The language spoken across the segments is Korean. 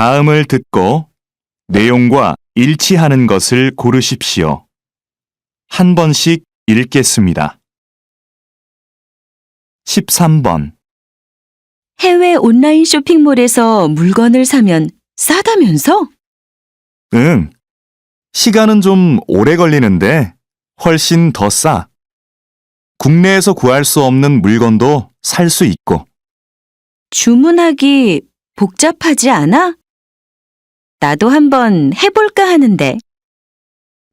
다음을 듣고 내용과 일치하는 것을 고르십시오. 한 번씩 읽겠습니다. 13번. 해외 온라인 쇼핑몰에서 물건을 사면 싸다면서? 응. 시간은 좀 오래 걸리는데 훨씬 더 싸. 국내에서 구할 수 없는 물건도 살 수 있고. 주문하기 복잡하지 않아? 나도 한번 해볼까 하는데.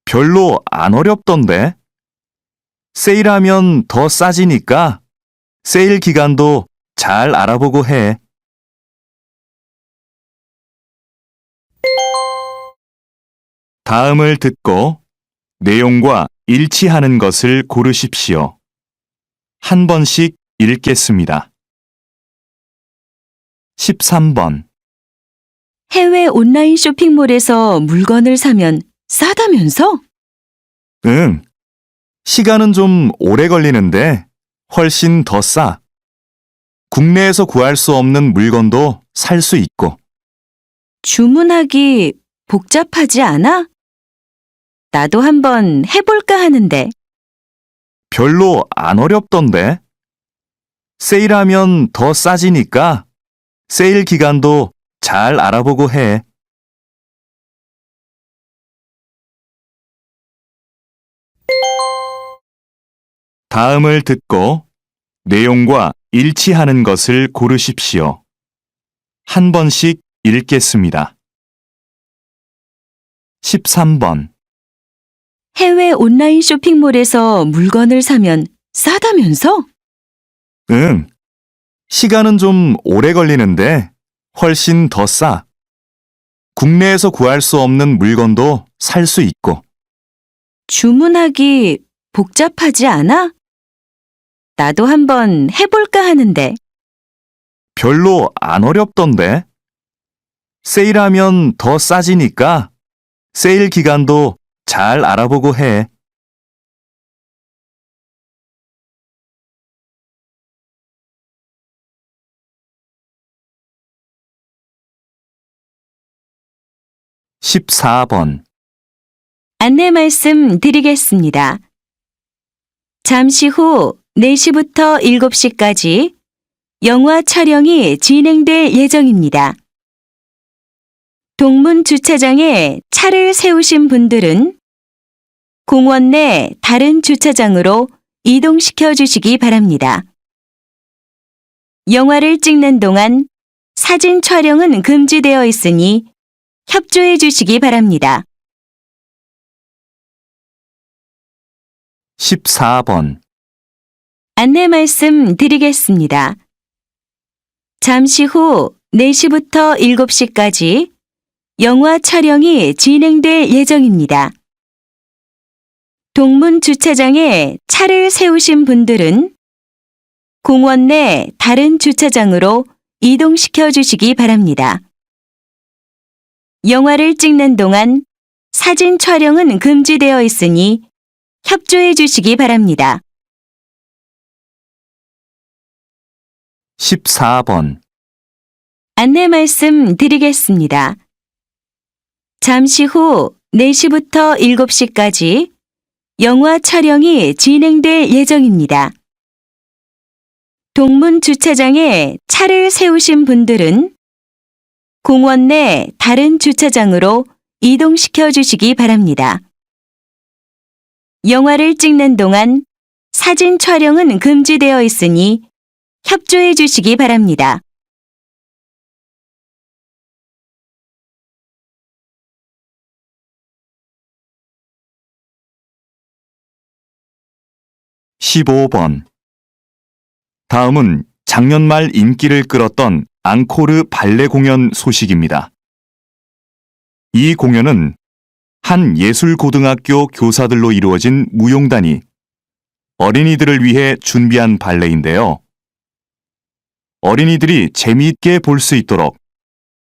별로 안 어렵던데. 세일하면 더 싸지니까 세일 기간도 잘 알아보고 해. 다음을 듣고 내용과 일치하는 것을 고르십시오. 한 번씩 읽겠습니다. 13번. 해외 온라인 쇼핑몰에서 물건을 사면 싸다면서? 응. 시간은 좀 오래 걸리는데 훨씬 더 싸. 국내에서 구할 수 없는 물건도 살 수 있고. 주문하기 복잡하지 않아? 나도 한번 해볼까 하는데. 별로 안 어렵던데. 세일하면 더 싸지니까 세일 기간도 잘 알아보고 해. 다음을 듣고 내용과 일치하는 것을 고르십시오. 한 번씩 읽겠습니다. 13번. 해외 온라인 쇼핑몰에서 물건을 사면 싸다면서? 응. 시간은 좀 오래 걸리는데 훨씬 더 싸. 국내에서 구할 수 없는 물건도 살 수 있고. 주문하기 복잡하지 않아? 나도 한번 해볼까 하는데. 별로 안 어렵던데. 세일하면 더 싸지니까 세일 기간도 잘 알아보고 해. (14번) 안내 말씀 드리겠습니다. 잠시 후 4시부터 7시까지 영화 촬영이 진행될 예정입니다. 동문 주차장에 차를 세우신 분들은 공원 내 다른 주차장으로 이동시켜 주시기 바랍니다. 영화를 찍는 동안 사진 촬영은 금지되어 있으니 협조해 주시기 바랍니다. 14번 안내 말씀 드리겠습니다. 잠시 후 4시부터 7시까지 영화 촬영이 진행될 예정입니다. 동문 주차장에 차를 세우신 분들은 공원 내 다른 주차장으로 이동시켜 주시기 바랍니다. 영화를 찍는 동안 사진 촬영은 금지되어 있으니 협조해 주시기 바랍니다. 14번 안내 말씀 드리겠습니다. 잠시 후 4시부터 7시까지 영화 촬영이 진행될 예정입니다. 동문 주차장에 차를 세우신 분들은 공원 내 다른 주차장으로 이동시켜 주시기 바랍니다. 영화를 찍는 동안 사진 촬영은 금지되어 있으니 협조해 주시기 바랍니다. 15번 다음은 작년 말 인기를 끌었던 앙코르 발레 공연 소식입니다. 이 공연은 한 예술고등학교 교사들로 이루어진 무용단이 어린이들을 위해 준비한 발레인데요. 어린이들이 재미있게 볼 수 있도록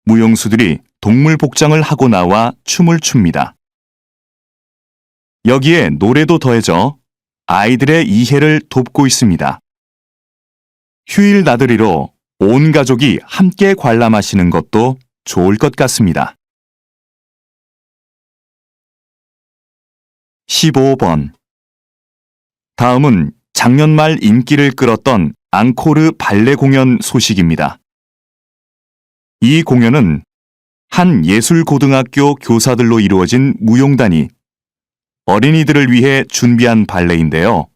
무용수들이 동물 복장을 하고 나와 춤을 춥니다. 여기에 노래도 더해져 아이들의 이해를 돕고 있습니다. 휴일 나들이로 온 가족이 함께 관람하시는 것도 좋을 것 같습니다. 15번. 다음은 작년 말 인기를 끌었던 앙코르 발레 공연 소식입니다. 이 공연은 한 예술고등학교 교사들로 이루어진 무용단이 어린이들을 위해 준비한 발레인데요.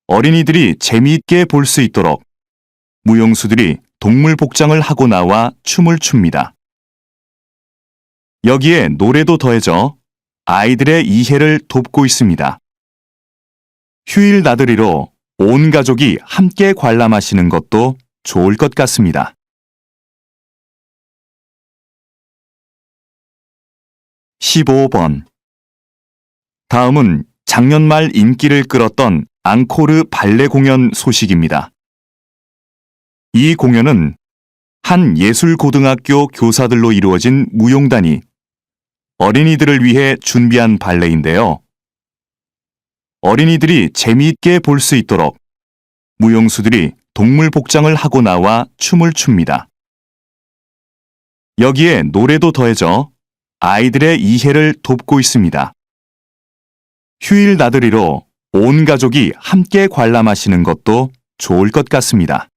어린이들이 재미있게 볼 수 있도록 무용수들이 동물 복장을 하고 나와 춤을 춥니다. 여기에 노래도 더해져 아이들의 이해를 돕고 있습니다. 휴일 나들이로 온 가족이 함께 관람하시는 것도 좋을 것 같습니다. 15번. 다음은 작년 말 인기를 끌었던 앙코르 발레 공연 소식입니다. 이 공연은 한 예술고등학교 교사들로 이루어진 무용단이 어린이들을 위해 준비한 발레인데요. 어린이들이 재미있게 볼 수 있도록 무용수들이 동물 복장을 하고 나와 춤을 춥니다. 여기에 노래도 더해져 아이들의 이해를 돕고 있습니다. 휴일 나들이로 온 가족이 함께 관람하시는 것도 좋을 것 같습니다.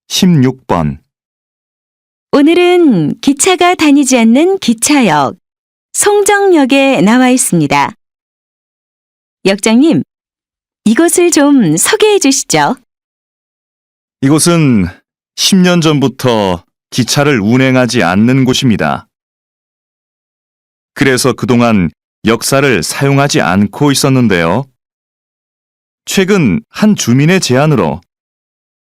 16번. 오늘은 기차가 다니지 않는 기차역, 송정역에 나와 있습니다. 역장님, 이곳을 좀 소개해 주시죠. 이곳은 10년 전부터 기차를 운행하지 않는 곳입니다. 그래서 그동안 역사를 사용하지 않고 있었는데요. 최근 한 주민의 제안으로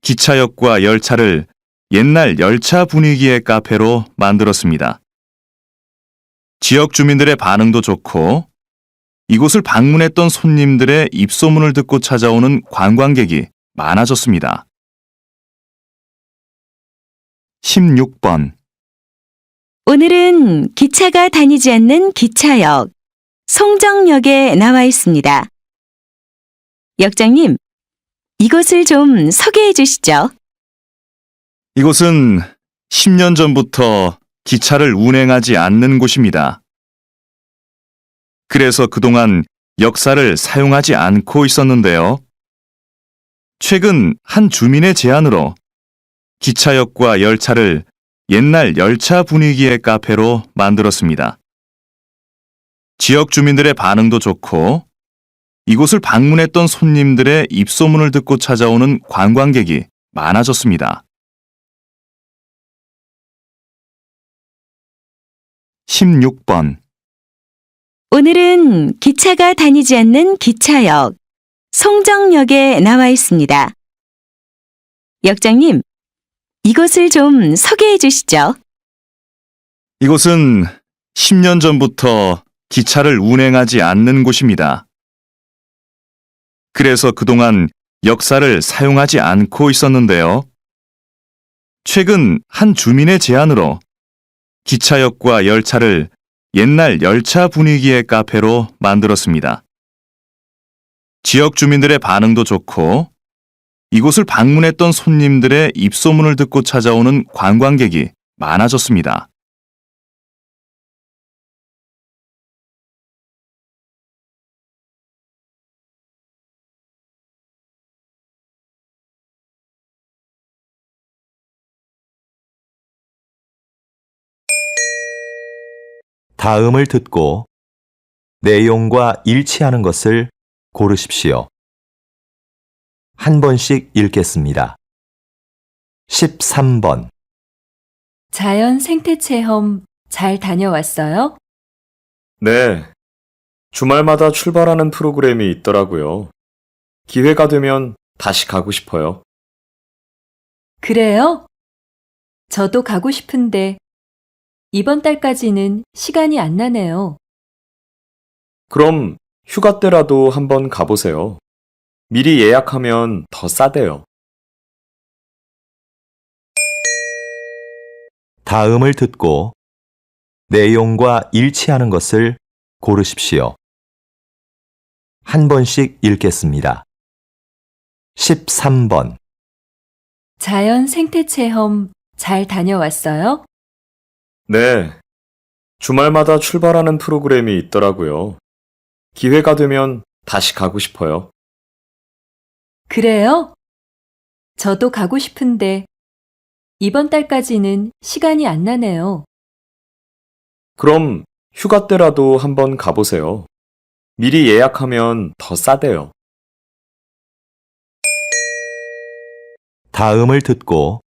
기차역과 열차를 옛날 열차 분위기의 카페로 만들었습니다. 지역 주민들의 반응도 좋고 이곳을 방문했던 손님들의 입소문을 듣고 찾아오는 관광객이 많아졌습니다. 16번. 오늘은 기차가 다니지 않는 기차역, 송정역에 나와 있습니다. 역장님, 이곳을 좀 소개해 주시죠. 이곳은 10년 전부터 기차를 운행하지 않는 곳입니다. 그래서 그동안 역사를 사용하지 않고 있었는데요. 최근 한 주민의 제안으로 기차역과 열차를 옛날 열차 분위기의 카페로 만들었습니다. 지역 주민들의 반응도 좋고 이곳을 방문했던 손님들의 입소문을 듣고 찾아오는 관광객이 많아졌습니다. 16번. 오늘은 기차가 다니지 않는 기차역, 송정역에 나와 있습니다. 역장님, 이곳을 좀 소개해 주시죠. 이곳은 10년 전부터 기차를 운행하지 않는 곳입니다. 그래서 그동안 역사를 사용하지 않고 있었는데요. 최근 한 주민의 제안으로 기차역과 열차를 옛날 열차 분위기의 카페로 만들었습니다. 지역 주민들의 반응도 좋고 이곳을 방문했던 손님들의 입소문을 듣고 찾아오는 관광객이 많아졌습니다. '다음을 듣고 내용과 일치하는 것을 고르십시오. 한 번씩 읽겠습니다. 13번. 자연 생태 체험 잘 다녀왔어요? 네, 주말마다 출발하는 프로그램이 있더라고요. 기회가 되면 다시 가고 싶어요. 그래요? 저도 가고 싶은데 이번 달까지는 시간이 안 나네요. 그럼 휴가 때라도 한번 가보세요. 미리 예약하면 더 싸대요. 다음을 듣고 내용과 일치하는 것을 고르십시오. 한 번씩 읽겠습니다. 13번. 자연 생태 체험 잘 다녀왔어요? 네. 주말마다 출발하는 프로그램이 있더라고요. 기회가 되면 다시 가고 싶어요. 그래요? 저도 가고 싶은데 이번 달까지는 시간이 안 나네요. 그럼 휴가 때라도 한번 가보세요. 미리 예약하면 더 싸대요. 다음을 듣고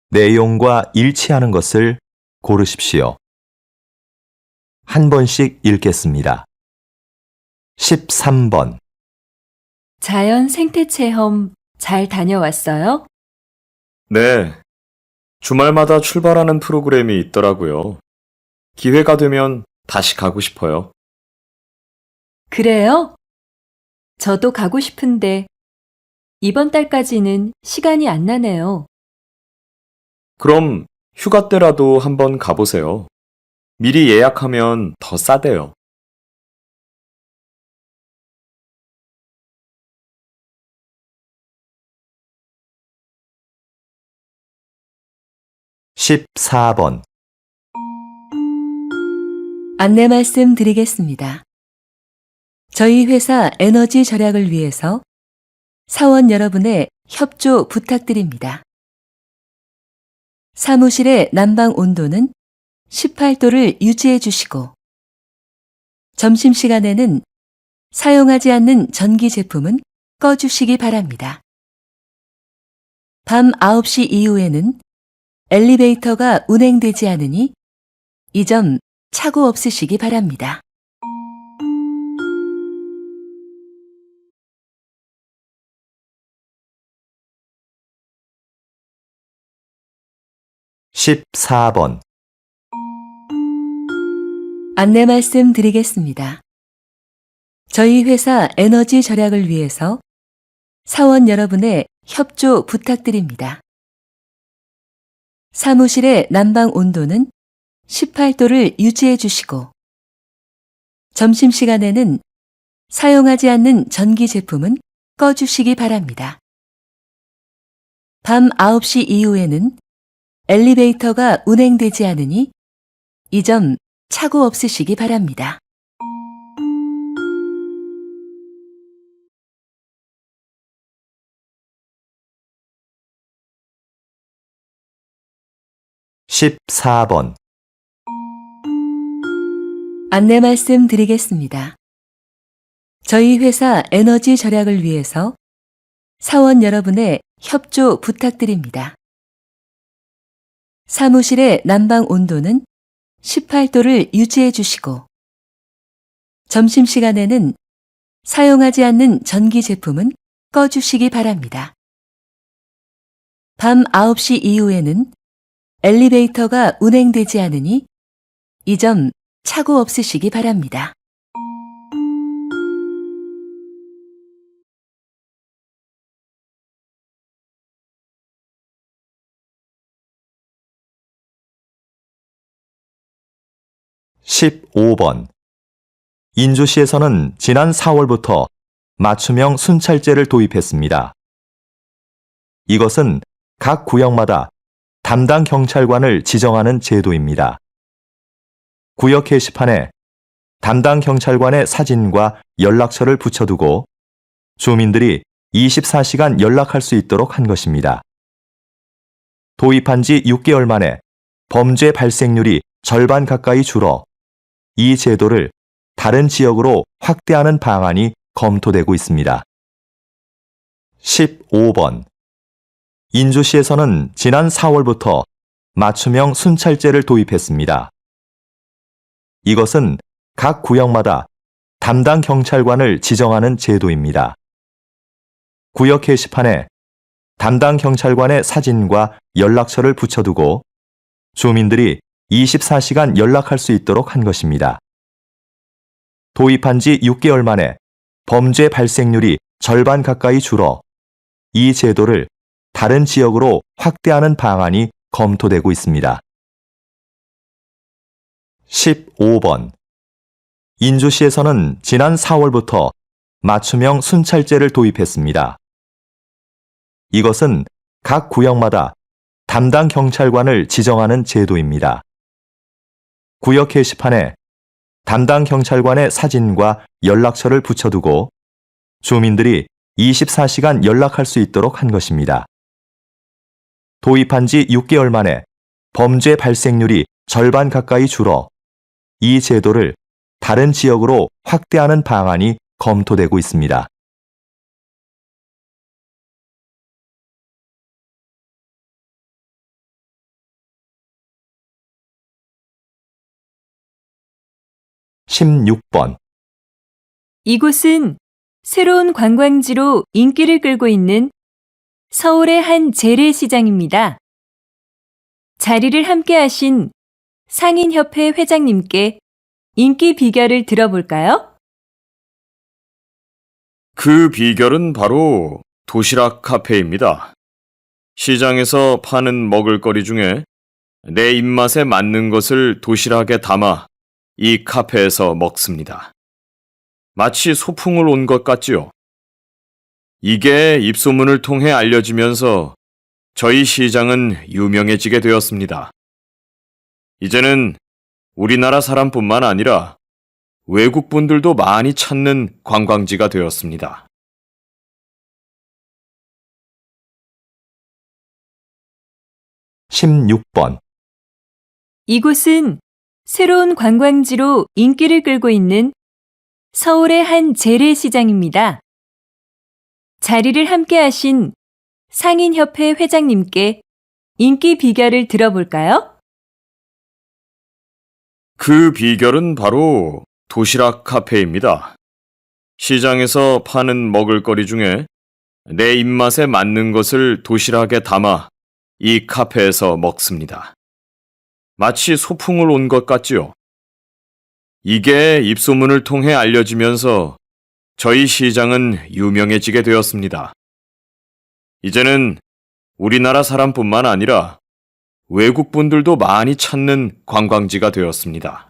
내용과 일치하는 것을 고르십시오. 한 번씩 읽겠습니다. 13번. 자연 생태 체험 잘 다녀왔어요? 네. 주말마다 출발하는 프로그램이 있더라고요. 기회가 되면 다시 가고 싶어요. 그래요? 저도 가고 싶은데 이번 달까지는 시간이 안 나네요. 그럼 휴가 때라도 한번 가보세요. 미리 예약하면 더 싸대요. 14번. 안내 말씀 드리겠습니다. 저희 회사 에너지 절약을 위해서 사원 여러분의 협조 부탁드립니다. 사무실의 난방 온도는 18도를 유지해 주시고, 점심시간에는 사용하지 않는 전기 제품은 꺼주시기 바랍니다. 밤 9시 이후에는 엘리베이터가 운행되지 않으니 이 점 착오 없으시기 바랍니다. 14번. 안내 말씀 드리겠습니다. 저희 회사 에너지 절약을 위해서 사원 여러분의 협조 부탁드립니다. 사무실의 난방 온도는 18도를 유지해 주시고, 점심시간에는 사용하지 않는 전기 제품은 꺼주시기 바랍니다. 밤 9시 이후에는 엘리베이터가 운행되지 않으니 이 점 착오 없으시기 바랍니다. 14번. 안내 말씀 드리겠습니다. 저희 회사 에너지 절약을 위해서 사원 여러분의 협조 부탁드립니다. 사무실의 난방 온도는 18도를 유지해 주시고, 점심시간에는 사용하지 않는 전기 제품은 꺼주시기 바랍니다. 밤 9시 이후에는 엘리베이터가 운행되지 않으니 이 점 착오 없으시기 바랍니다. 15번. 인주시에서는 지난 4월부터 맞춤형 순찰제를 도입했습니다. 이것은 각 구역마다 담당 경찰관을 지정하는 제도입니다. 구역 게시판에 담당 경찰관의 사진과 연락처를 붙여두고 주민들이 24시간 연락할 수 있도록 한 것입니다. 도입한 지 6개월 만에 범죄 발생률이 절반 가까이 줄어 이 제도를 다른 지역으로 확대하는 방안이 검토되고 있습니다. 15번. 인주시에서는 지난 4월부터 맞춤형 순찰제를 도입했습니다. 이것은 각 구역마다 담당 경찰관을 지정하는 제도입니다. 구역 게시판에 담당 경찰관의 사진과 연락처를 붙여두고 주민들이 24시간 연락할 수 있도록 한 것입니다. 도입한 지 6개월 만에 범죄 발생률이 절반 가까이 줄어 이 제도를 다른 지역으로 확대하는 방안이 검토되고 있습니다. 15번. 인주시에서는 지난 4월부터 맞춤형 순찰제를 도입했습니다. 이것은 각 구역마다 담당 경찰관을 지정하는 제도입니다. 구역 게시판에 담당 경찰관의 사진과 연락처를 붙여두고 주민들이 24시간 연락할 수 있도록 한 것입니다. 도입한 지 6개월 만에 범죄 발생률이 절반 가까이 줄어 이 제도를 다른 지역으로 확대하는 방안이 검토되고 있습니다. (16번) 이곳은 새로운 관광지로 인기를 끌고 있는 서울의 한 재래시장입니다. 자리를 함께 하신 상인협회 회장님께 인기 비결을 들어볼까요? 그 비결은 바로 도시락 카페입니다. 시장에서 파는 먹을거리 중에 내 입맛에 맞는 것을 도시락에 담아 이 카페에서 먹습니다. 마치 소풍을 온 것 같지요? 이게 입소문을 통해 알려지면서 저희 시장은 유명해지게 되었습니다. 이제는 우리나라 사람뿐만 아니라 외국 분들도 많이 찾는 관광지가 되었습니다. (16번) 이곳은 새로운 관광지로 인기를 끌고 있는 서울의 한 재래시장입니다. 자리를 함께 하신 상인협회 회장님께 인기 비결을 들어볼까요? 그 비결은 바로 도시락 카페입니다. 시장에서 파는 먹을거리 중에 내 입맛에 맞는 것을 도시락에 담아 이 카페에서 먹습니다. 마치 소풍을 온 것 같지요? 이게 입소문을 통해 알려지면서 저희 시장은 유명해지게 되었습니다. 이제는 우리나라 사람뿐만 아니라 외국 분들도 많이 찾는 관광지가 되었습니다.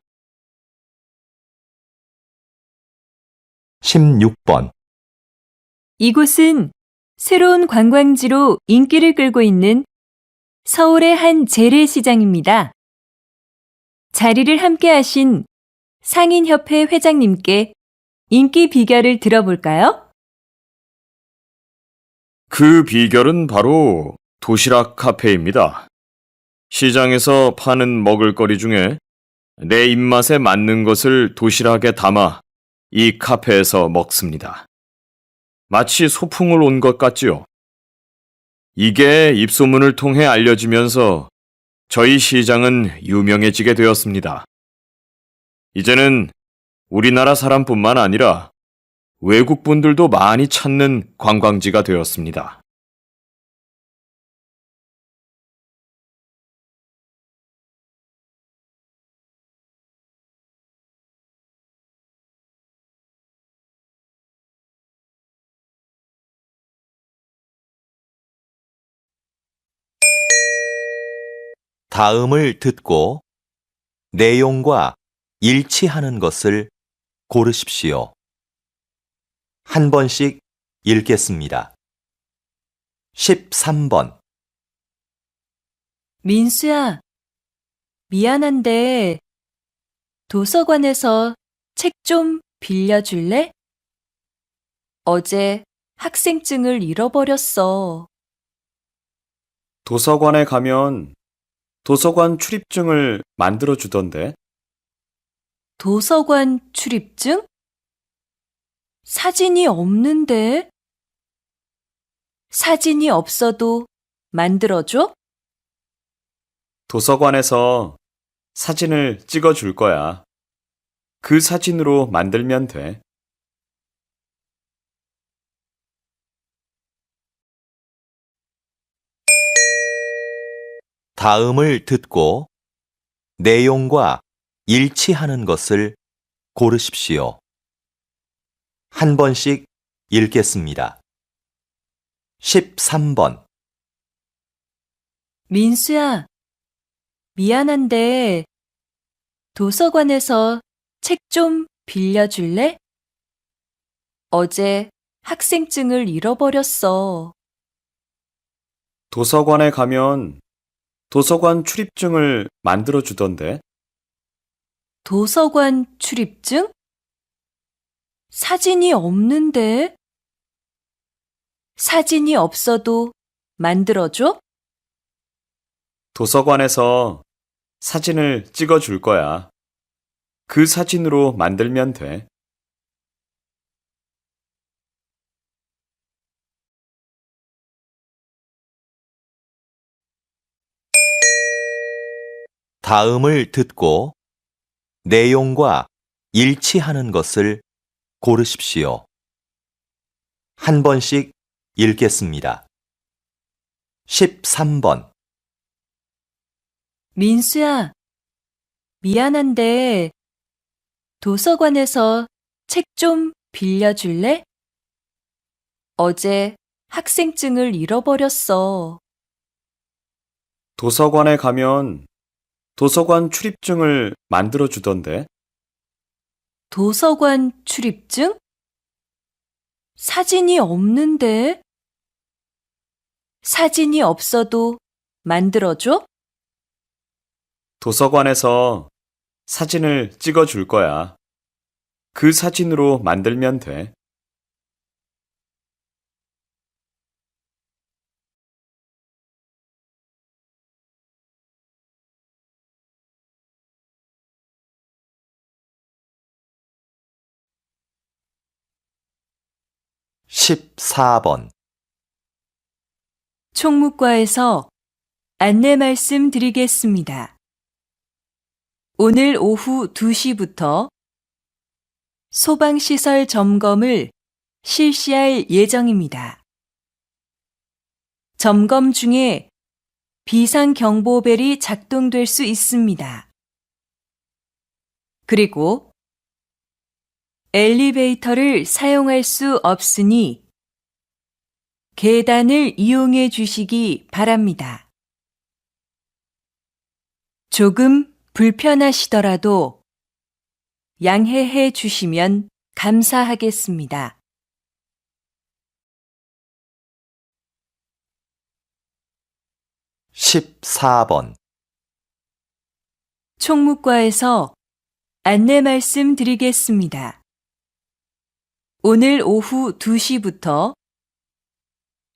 (16번) 이곳은 새로운 관광지로 인기를 끌고 있는 서울의 한 재래시장입니다. 자리를 함께 하신 상인협회 회장님께 인기 비결을 들어볼까요? 그 비결은 바로 도시락 카페입니다. 시장에서 파는 먹을거리 중에 내 입맛에 맞는 것을 도시락에 담아 이 카페에서 먹습니다. 마치 소풍을 온 것 같지요? 이게 입소문을 통해 알려지면서 저희 시장은 유명해지게 되었습니다. 이제는 우리나라 사람뿐만 아니라 외국 분들도 많이 찾는 관광지가 되었습니다. 다음을 듣고 내용과 일치하는 것을 고르십시오. 한 번씩 읽겠습니다. 13번 민수야, 미안한데 도서관에서 책 좀 빌려줄래? 어제 학생증을 잃어버렸어. 도서관에 가면 도서관 출입증을 만들어 주던데. 도서관 출입증? 사진이 없는데? 사진이 없어도 만들어줘? 도서관에서 사진을 찍어 줄 거야. 그 사진으로 만들면 돼. 다음을 듣고 내용과 일치하는 것을 고르십시오. 한 번씩 읽겠습니다. 13번 민수야, 미안한데 도서관에서 책 좀 빌려줄래? 어제 학생증을 잃어버렸어. 도서관에 가면 도서관 출입증을 만들어 주던데. 도서관 출입증? 사진이 없는데? 사진이 없어도 만들어줘? 도서관에서 사진을 찍어 줄 거야. 그 사진으로 만들면 돼. 다음을 듣고 내용과 일치하는 것을 고르십시오. 한 번씩 읽겠습니다. 13번. 민수야, 미안한데 도서관에서 책 좀 빌려줄래? 어제 학생증을 잃어버렸어. 도서관에 가면 도서관 출입증을 만들어 주던데. 도서관 출입증? 사진이 없는데? 사진이 없어도 만들어줘? 도서관에서 사진을 찍어 줄 거야. 그 사진으로 만들면 돼. (14번) 총무과에서 안내 말씀 드리겠습니다. 오늘 오후 2시부터 소방시설 점검을 실시할 예정입니다. 점검 중에 비상경보벨이 작동될 수 있습니다. 그리고 엘리베이터를 사용할 수 없으니 계단을 이용해 주시기 바랍니다. 조금 불편하시더라도 양해해 주시면 감사하겠습니다. 14번 총무과에서 안내 말씀 드리겠습니다. 오늘 오후 2시부터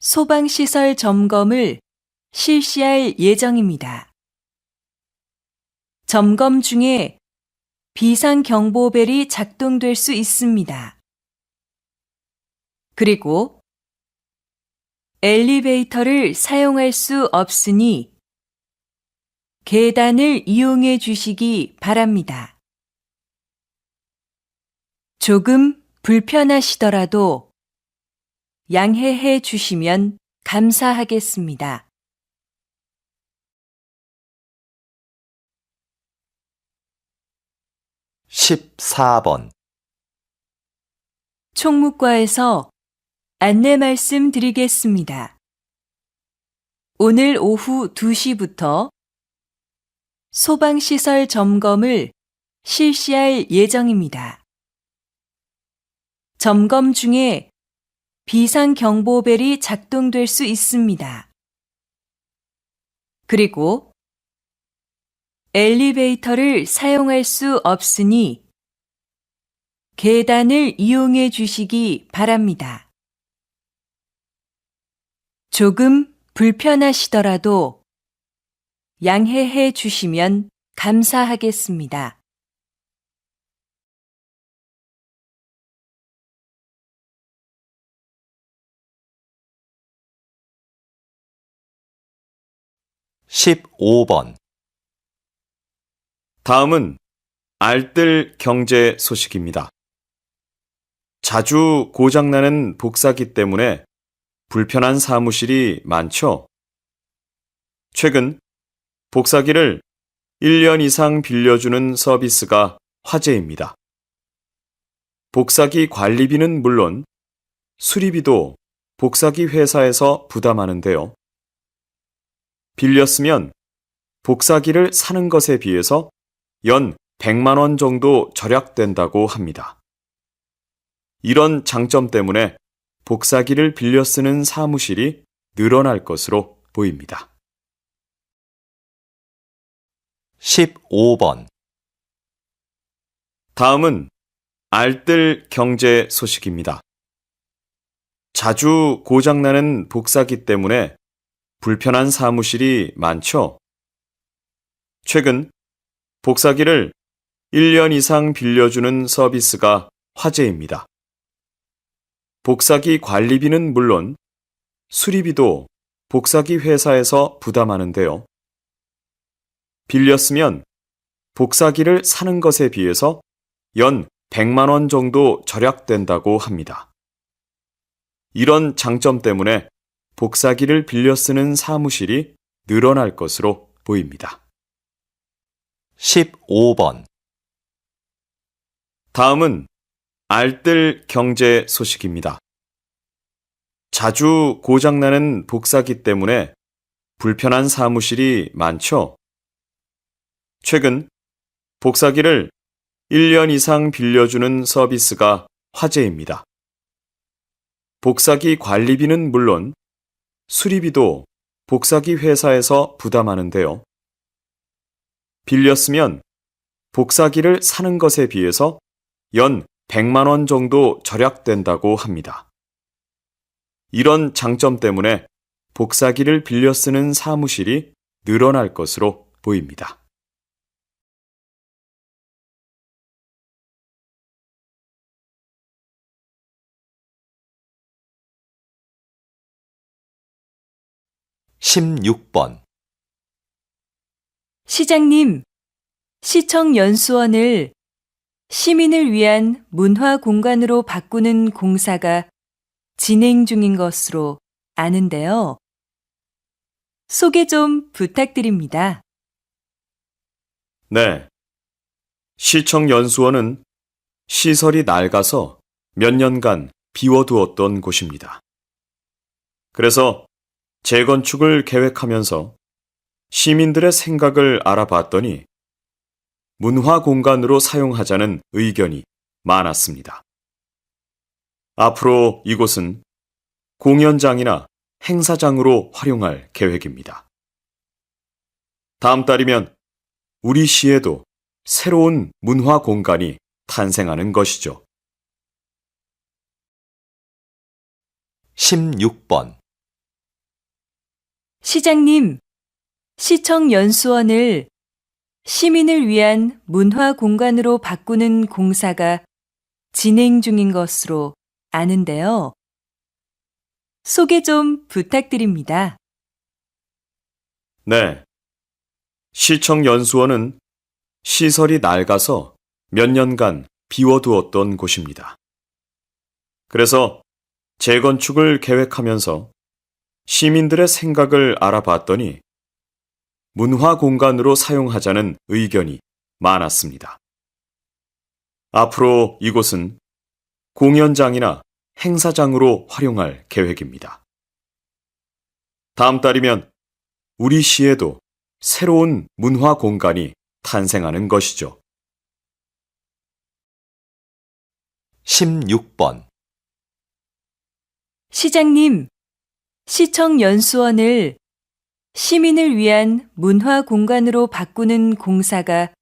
소방시설 점검을 실시할 예정입니다. 점검 중에 비상경보벨이 작동될 수 있습니다. 그리고 엘리베이터를 사용할 수 없으니 계단을 이용해 주시기 바랍니다. 조금 불편하시더라도 양해해 주시면 감사하겠습니다. 14번 총무과에서 안내 말씀 드리겠습니다. 오늘 오후 2시부터 소방시설 점검을 실시할 예정입니다. 점검 중에 비상경보벨이 작동될 수 있습니다. 그리고 엘리베이터를 사용할 수 없으니 계단을 이용해 주시기 바랍니다. 조금 불편하시더라도 양해해 주시면 감사하겠습니다. 15번 다음은 알뜰 경제 소식입니다. 자주 고장나는 복사기 때문에 불편한 사무실이 많죠? 최근 복사기를 1년 이상 빌려주는 서비스가 화제입니다. 복사기 관리비는 물론 수리비도 복사기 회사에서 부담하는데요. 빌렸으면 복사기를 사는 것에 비해서 연 100만 원 정도 절약된다고 합니다. 이런 장점 때문에 복사기를 빌려 쓰는 사무실이 늘어날 것으로 보입니다. 15번. 다음은 알뜰 경제 소식입니다. 자주 고장나는 복사기 때문에 불편한 사무실이 많죠? 최근 복사기를 1년 이상 빌려주는 서비스가 화제입니다. 복사기 관리비는 물론 수리비도 복사기 회사에서 부담하는데요. 빌렸으면 복사기를 사는 것에 비해서 연 100만 원 정도 절약된다고 합니다. 이런 장점 때문에 복사기를 빌려 쓰는 사무실이 늘어날 것으로 보입니다. 15번. 다음은 알뜰 경제 소식입니다. 자주 고장나는 복사기 때문에 불편한 사무실이 많죠? 최근 복사기를 1년 이상 빌려주는 서비스가 화제입니다. 복사기 관리비는 물론 수리비도 복사기 회사에서 부담하는데요. 빌렸으면 복사기를 사는 것에 비해서 연 100만 원 정도 절약된다고 합니다. 이런 장점 때문에 복사기를 빌려 쓰는 사무실이 늘어날 것으로 보입니다. 16번. 시장님, 시청 연수원을 시민을 위한 문화 공간으로 바꾸는 공사가 진행 중인 것으로 아는데요. 소개 좀 부탁드립니다. 네. 시청 연수원은 시설이 낡아서 몇 년간 비워두었던 곳입니다. 그래서 재건축을 계획하면서 시민들의 생각을 알아봤더니 문화 공간으로 사용하자는 의견이 많았습니다. 앞으로 이곳은 공연장이나 행사장으로 활용할 계획입니다. 다음 달이면 우리 시에도 새로운 문화 공간이 탄생하는 것이죠. 16번. 시장님, 시청 연수원을 시민을 위한 문화 공간으로 바꾸는 공사가 진행 중인 것으로 아는데요. 소개 좀 부탁드립니다. 네. 시청 연수원은 시설이 낡아서 몇 년간 비워두었던 곳입니다. 그래서 재건축을 계획하면서 시민들의 생각을 알아봤더니 문화 공간으로 사용하자는 의견이 많았습니다. 앞으로 이곳은 공연장이나 행사장으로 활용할 계획입니다. 다음 달이면 우리 시에도 새로운 문화 공간이 탄생하는 것이죠. 16번. 시장님, 시청 연수원을 시민을 위한 문화 공간으로 바꾸는 공사가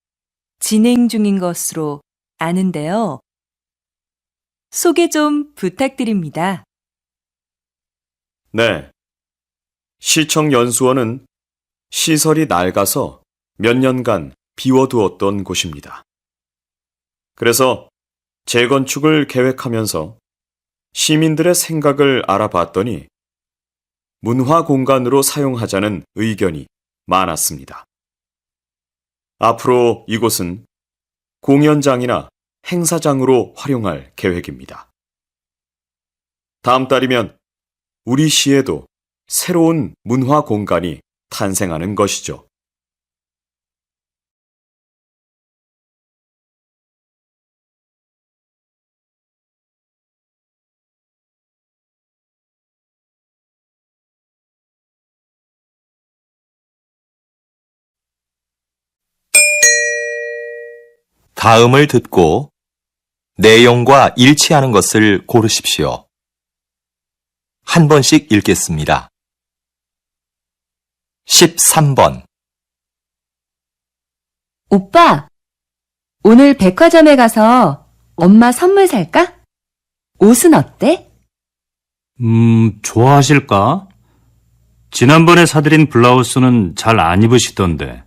진행 중인 것으로 아는데요. 소개 좀 부탁드립니다. 네. 시청 연수원은 시설이 낡아서 몇 년간 비워두었던 곳입니다. 그래서 재건축을 계획하면서 시민들의 생각을 알아봤더니 문화 공간으로 사용하자는 의견이 많았습니다. 앞으로 이곳은 공연장이나 행사장으로 활용할 계획입니다. 다음 달이면 우리 시에도 새로운 문화 공간이 탄생하는 것이죠. '다음을 듣고 내용과 일치하는 것을 고르십시오. 한 번씩 읽겠습니다. 13번. 오빠, 오늘 백화점에 가서 엄마 선물 살까? 옷은 어때? 좋아하실까? 지난번에 사드린 블라우스는 잘 안 입으시던데.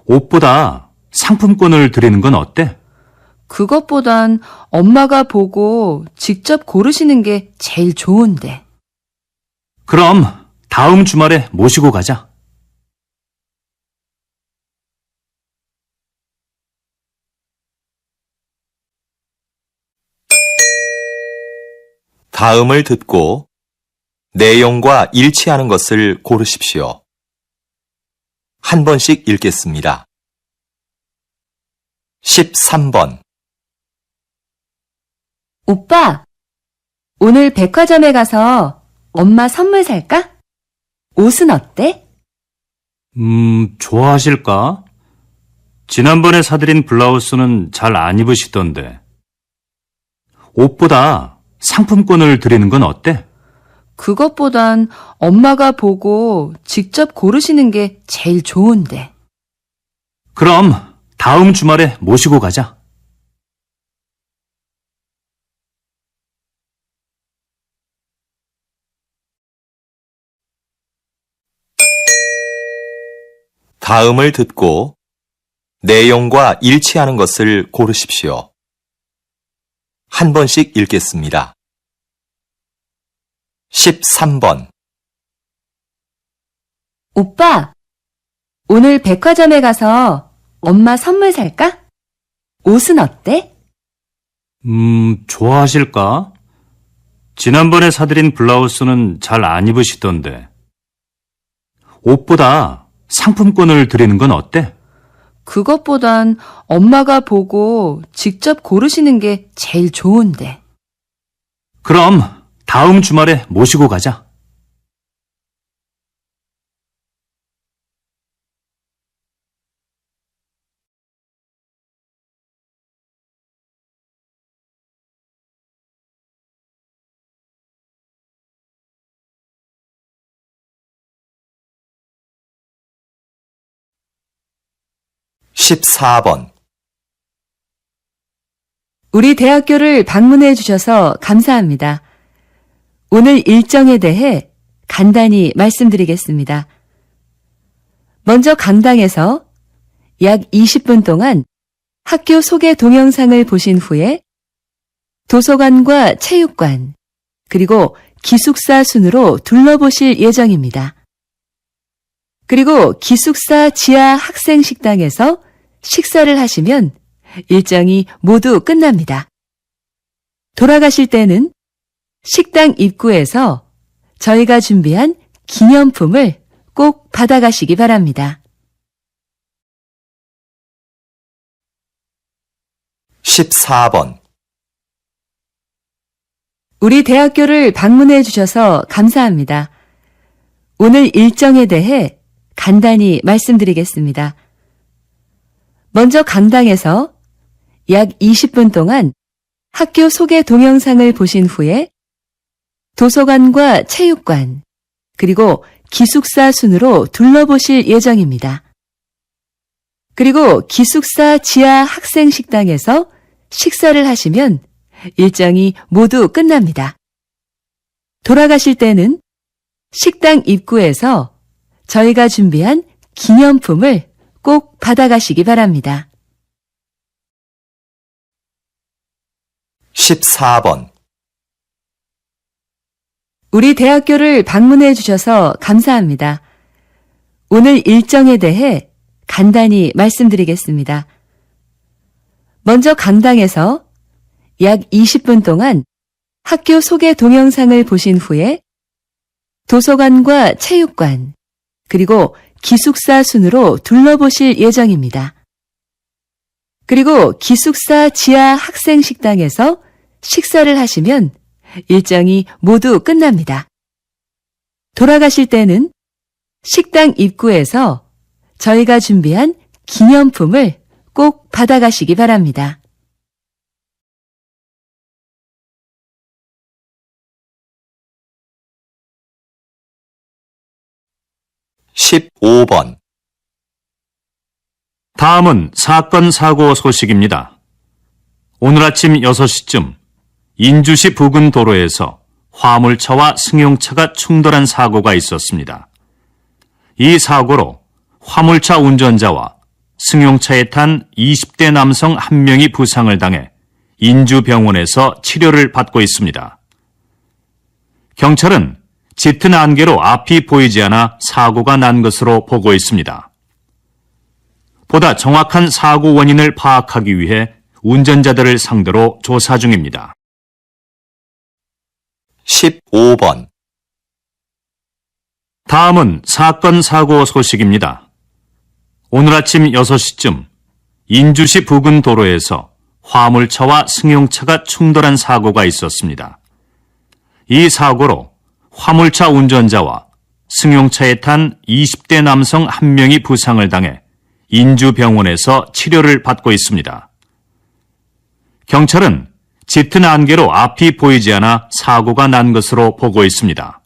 옷보다 상품권을 드리는 건 어때? 그것보단 엄마가 보고 직접 고르시는 게 제일 좋은데. 그럼 다음 주말에 모시고 가자. 다음을 듣고 내용과 일치하는 것을 고르십시오. 한 번씩 읽겠습니다. 13번. 오빠, 오늘 백화점에 가서 엄마 선물 살까? 옷은 어때? 좋아하실까? 지난번에 사드린 블라우스는 잘 안 입으시던데. 옷보다 상품권을 드리는 건 어때? 그것보단 엄마가 보고 직접 고르시는 게 제일 좋은데. 그럼 다음 주말에 모시고 가자. 다음을 듣고 내용과 일치하는 것을 고르십시오. 한 번씩 읽겠습니다. 13번. 오빠, 오늘 백화점에 가서 엄마 선물 살까? 옷은 어때? 좋아하실까? 지난번에 사드린 블라우스는 잘 안 입으시던데. 옷보다 상품권을 드리는 건 어때? 그것보단 엄마가 보고 직접 고르시는 게 제일 좋은데. 그럼 다음 주말에 모시고 가자. (14번) 우리 대학교를 방문해 주셔서 감사합니다. 오늘 일정에 대해 간단히 말씀드리겠습니다. 먼저 강당에서 약 20분 동안 학교 소개 동영상을 보신 후에 도서관과 체육관, 그리고 기숙사 순으로 둘러보실 예정입니다. 그리고 기숙사 지하 학생식당에서 식사를 하시면 일정이 모두 끝납니다. 돌아가실 때는 식당 입구에서 저희가 준비한 기념품을 꼭 받아가시기 바랍니다. 14번 우리 대학교를 방문해 주셔서 감사합니다. 오늘 일정에 대해 간단히 말씀드리겠습니다. 먼저 강당에서 약 20분 동안 학교 소개 동영상을 보신 후에 도서관과 체육관, 그리고 기숙사 순으로 둘러보실 예정입니다. 그리고 기숙사 지하 학생식당에서 식사를 하시면 일정이 모두 끝납니다. 돌아가실 때는 식당 입구에서 저희가 준비한 기념품을 꼭 받아가시기 바랍니다. 14번 우리 대학교를 방문해 주셔서 감사합니다. 오늘 일정에 대해 간단히 말씀드리겠습니다. 먼저 강당에서 약 20분 동안 학교 소개 동영상을 보신 후에 도서관과 체육관, 그리고 기숙사 순으로 둘러보실 예정입니다. 그리고 기숙사 지하 학생식당에서 식사를 하시면 일정이 모두 끝납니다. 돌아가실 때는 식당 입구에서 저희가 준비한 기념품을 꼭 받아가시기 바랍니다. 15번. 다음은 사건 사고 소식입니다. 오늘 아침 6시쯤 인주시 부근 도로에서 화물차와 승용차가 충돌한 사고가 있었습니다. 이 사고로 화물차 운전자와 승용차에 탄 20대 남성 1명이 부상을 당해 인주병원에서 치료를 받고 있습니다. 경찰은 짙은 안개로 앞이 보이지 않아 사고가 난 것으로 보고 있습니다. 보다 정확한 사고 원인을 파악하기 위해 운전자들을 상대로 조사 중입니다. 15번. 다음은 사건 사고 소식입니다. 오늘 아침 6시쯤 인주시 부근 도로에서 화물차와 승용차가 충돌한 사고가 있었습니다. 이 사고로 화물차 운전자와 승용차에 탄 20대 남성 1명이 부상을 당해 인주병원에서 치료를 받고 있습니다. 경찰은 짙은 안개로 앞이 보이지 않아 사고가 난 것으로 보고 있습니다.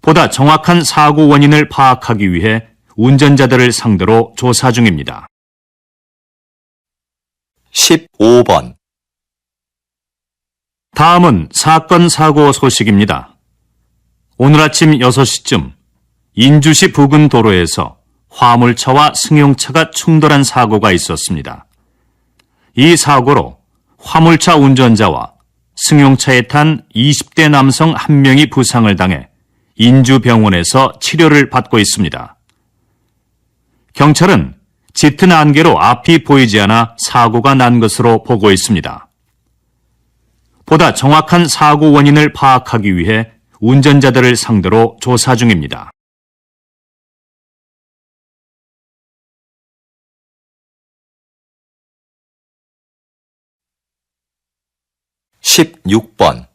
보다 정확한 사고 원인을 파악하기 위해 운전자들을 상대로 조사 중입니다. 15번. 다음은 사건 사고 소식입니다. 오늘 아침 6시쯤 인주시 부근 도로에서 화물차와 승용차가 충돌한 사고가 있었습니다. 이 사고로 화물차 운전자와 승용차에 탄 20대 남성 1명이 부상을 당해 인주병원에서 치료를 받고 있습니다. 경찰은 짙은 안개로 앞이 보이지 않아 사고가 난 것으로 보고 있습니다. 보다 정확한 사고 원인을 파악하기 위해 운전자들을 상대로 조사 중입니다. 16번.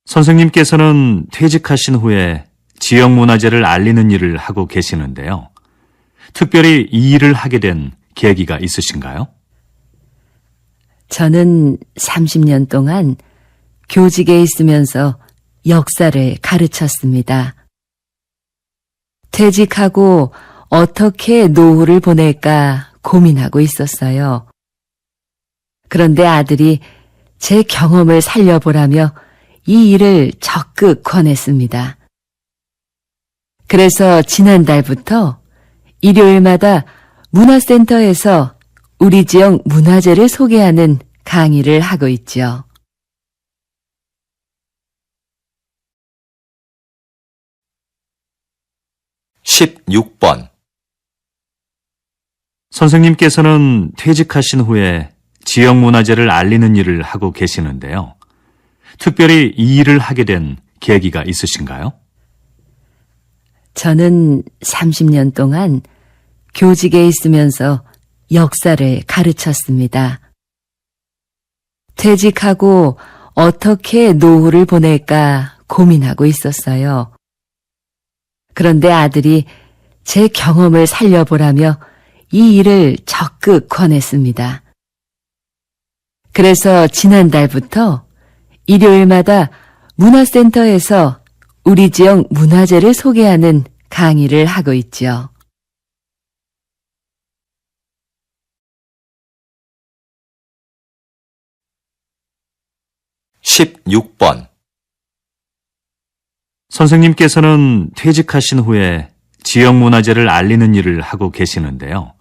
선생님께서는 퇴직하신 후에 지역문화재를 알리는 일을 하고 계시는데요. 특별히 이 일을 하게 된 계기가 있으신가요? 저는 30년 동안 교직에 있으면서 역사를 가르쳤습니다. 퇴직하고 어떻게 노후를 보낼까 고민하고 있었어요. 그런데 아들이 제 경험을 살려보라며 이 일을 적극 권했습니다. 그래서 지난달부터 일요일마다 문화센터에서 우리 지역 문화재를 소개하는 강의를 하고 있죠. 16번. 선생님께서는 퇴직하신 후에 지역문화재를 알리는 일을 하고 계시는데요. 특별히 이 일을 하게 된 계기가 있으신가요? 저는 30년 동안 교직에 있으면서 역사를 가르쳤습니다. 퇴직하고 어떻게 노후를 보낼까 고민하고 있었어요. 그런데 아들이 제 경험을 살려보라며 이 일을 적극 권했습니다. 그래서 지난달부터 일요일마다 문화센터에서 우리 지역 문화재를 소개하는 강의를 하고 있죠. 16번. 선생님께서는 퇴직하신 후에 지역문화재를 알리는 일을 하고 계시는데요.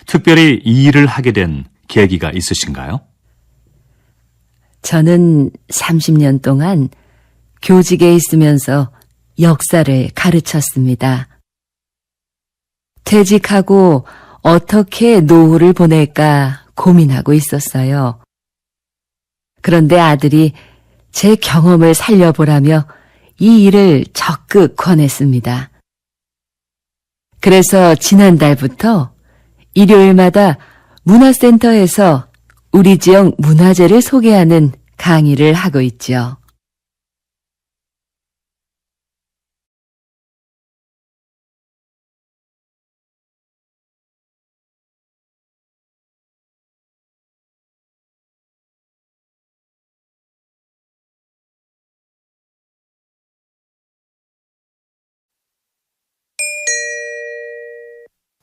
특별히 이 일을 하게 된 계기가 있으신가요? 저는 30년 동안 교직에 있으면서 역사를 가르쳤습니다. 퇴직하고 어떻게 노후를 보낼까 고민하고 있었어요. 그런데 아들이 제 경험을 살려보라며 이 일을 적극 권했습니다. 그래서 지난달부터 일요일마다 문화센터에서 우리 지역 문화재를 소개하는 강의를 하고 있죠.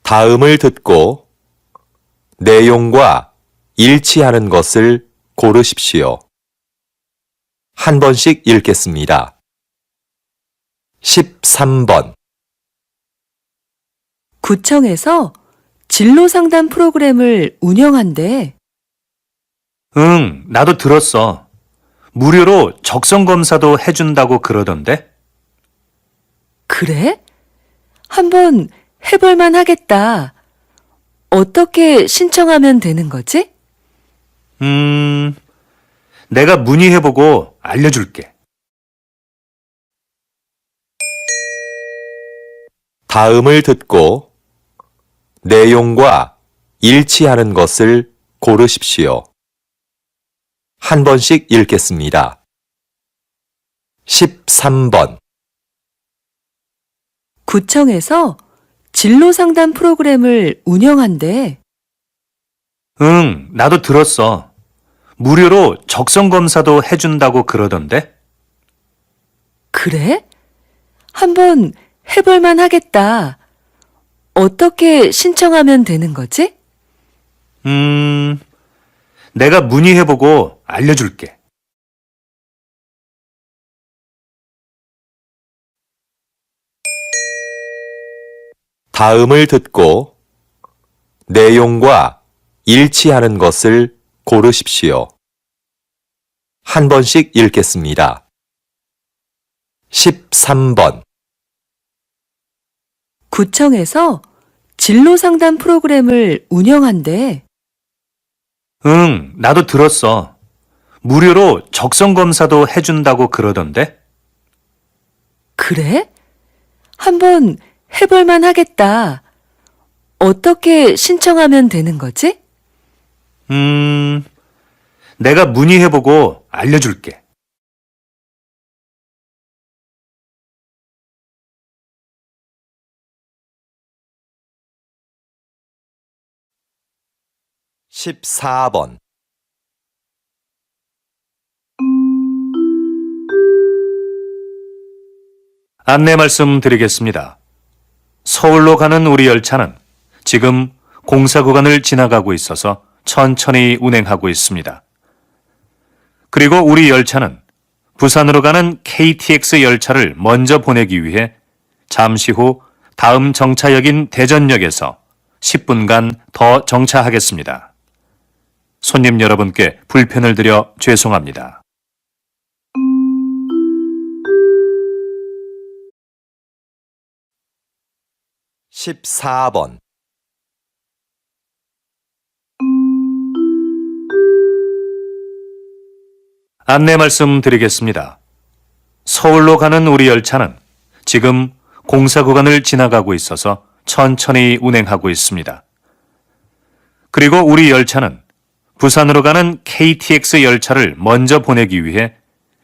다음을 듣고 내용과 일치하는 것을 고르십시오. 한 번씩 읽겠습니다. 13번 구청에서 진로 상담 프로그램을 운영한대. 응, 나도 들었어. 무료로 적성 검사도 해준다고 그러던데? 그래? 한번 해볼만 하겠다. 어떻게 신청하면 되는 거지? 내가 문의해보고 알려줄게. 다음을 듣고 내용과 일치하는 것을 고르십시오. 한 번씩 읽겠습니다. 13번 구청에서 진로 상담 프로그램을 운영한대. 응, 나도 들었어. 무료로 적성 검사도 해준다고 그러던데? 그래? 한번 해볼만 하겠다. 어떻게 신청하면 되는 거지? 내가 문의해보고 알려줄게. 다음을 듣고 내용과 일치하는 것을 고르십시오. 한 번씩 읽겠습니다. 13번 구청에서 진로 상담 프로그램을 운영한대. 응, 나도 들었어. 무료로 적성 검사도 해준다고 그러던데? 그래? 한번 해볼만 하겠다. 어떻게 신청하면 되는 거지? 내가 문의해보고 알려줄게. (14번) 안내 말씀드리겠습니다. 서울로 가는 우리 열차는 지금 공사 구간을 지나가고 있어서 천천히 운행하고 있습니다. 그리고 우리 열차는 부산으로 가는 KTX 열차를 먼저 보내기 위해 잠시 후 다음 정차역인 대전역에서 10분간 더 정차하겠습니다. 손님 여러분께 불편을 드려 죄송합니다. (14번) 안내 말씀드리겠습니다. 서울로 가는 우리 열차는 지금 공사 구간을 지나가고 있어서 천천히 운행하고 있습니다. 그리고 우리 열차는 부산으로 가는 KTX 열차를 먼저 보내기 위해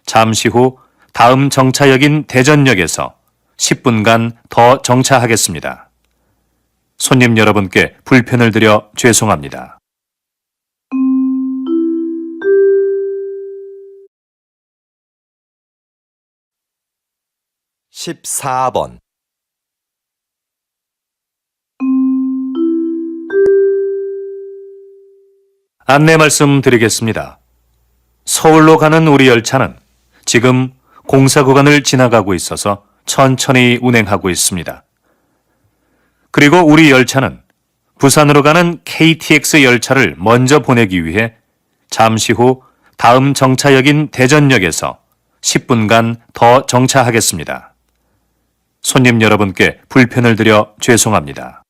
잠시 후 다음 정차역인 대전역에서 10분간 더 정차하겠습니다. 손님 여러분께 불편을 드려 죄송합니다. (14번) 안내 말씀드리겠습니다. 서울로 가는 우리 열차는 지금 공사 구간을 지나가고 있어서 천천히 운행하고 있습니다. 그리고 우리 열차는 부산으로 가는 KTX 열차를 먼저 보내기 위해 잠시 후 다음 정차역인 대전역에서 10분간 더 정차하겠습니다. 손님 여러분께 불편을 드려 죄송합니다.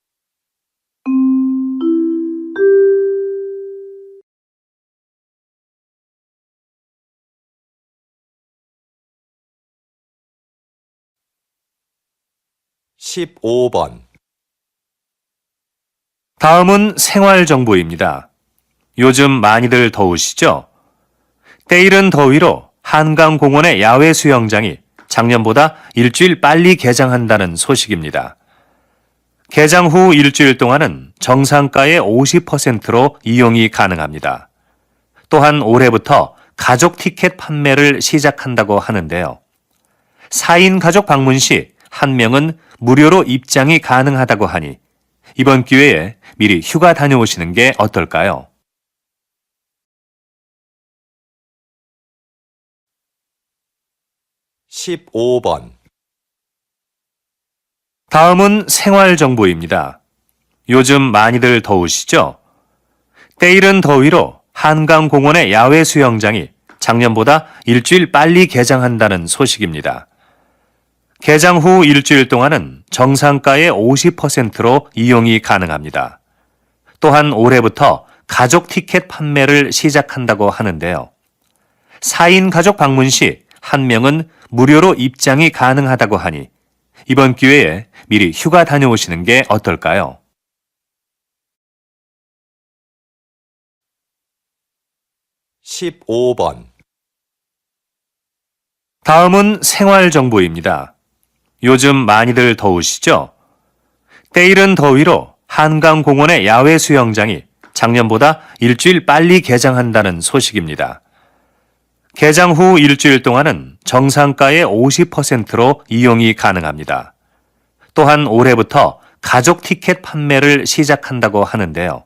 (15번) 다음은 생활정보입니다. 요즘 많이들 더우시죠? 때이른 더위로 한강공원의 야외 수영장이 작년보다 일주일 빨리 개장한다는 소식입니다. 개장 후 일주일 동안은 정상가의 50%로 이용이 가능합니다. 또한 올해부터 가족 티켓 판매를 시작한다고 하는데요. 4인 가족 방문 시 1명은 무료로 입장이 가능하다고 하니 이번 기회에 미리 휴가 다녀오시는 게 어떨까요? (15번) 다음은 생활정보입니다. 요즘 많이들 더우시죠? 때이른 더위로 한강공원의 야외 수영장이 작년보다 일주일 빨리 개장한다는 소식입니다. 개장 후 일주일 동안은 정상가의 50%로 이용이 가능합니다. 또한 올해부터 가족 티켓 판매를 시작한다고 하는데요. 4인 가족 방문 시 1명은 무료로 입장이 가능하다고 하니 이번 기회에 미리 휴가 다녀오시는 게 어떨까요? (15번) 다음은 생활정보입니다. 요즘 많이들 더우시죠? 때이른 더위로 한강공원의 야외 수영장이 작년보다 일주일 빨리 개장한다는 소식입니다. 개장 후 일주일 동안은 정상가의 50%로 이용이 가능합니다. 또한 올해부터 가족 티켓 판매를 시작한다고 하는데요.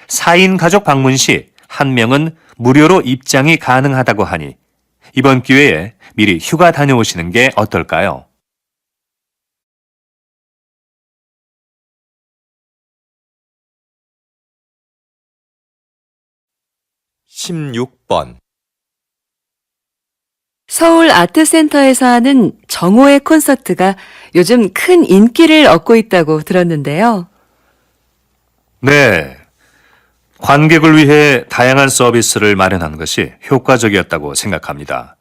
4인 가족 방문 시 1명은 무료로 입장이 가능하다고 하니 이번 기회에 미리 휴가 다녀오시는 게 어떨까요? (16번) 서울 아트센터에서 하는 정오의 콘서트가 요즘 큰 인기를 얻고 있다고 들었는데요. 네. 관객을 위해 다양한 서비스를 마련한 것이 효과적이었다고 생각합니다.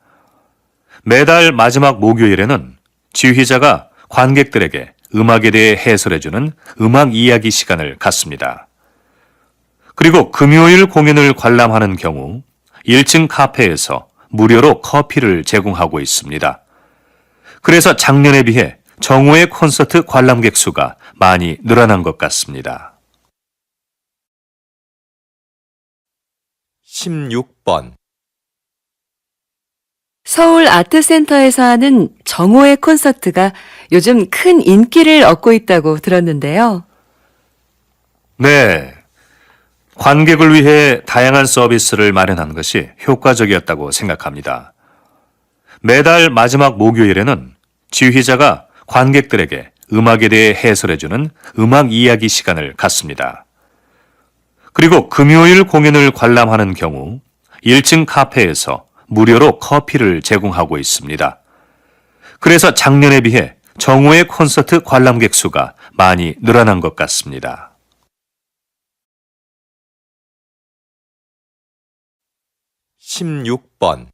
매달 마지막 목요일에는 지휘자가 관객들에게 음악에 대해 해설해주는 음악 이야기 시간을 갖습니다. 그리고 금요일 공연을 관람하는 경우 1층 카페에서 무료로 커피를 제공하고 있습니다. 그래서 작년에 비해 정오의 콘서트 관람객 수가 많이 늘어난 것 같습니다. (16번) 서울 아트센터에서 하는 정오의 콘서트가 요즘 큰 인기를 얻고 있다고 들었는데요. 네. 관객을 위해 다양한 서비스를 마련한 것이 효과적이었다고 생각합니다. 매달 마지막 목요일에는 지휘자가 관객들에게 음악에 대해 해설해주는 음악 이야기 시간을 갖습니다. 그리고 금요일 공연을 관람하는 경우 1층 카페에서 무료로 커피를 제공하고 있습니다. 그래서 작년에 비해 정오의 콘서트 관람객 수가 많이 늘어난 것 같습니다. (16번)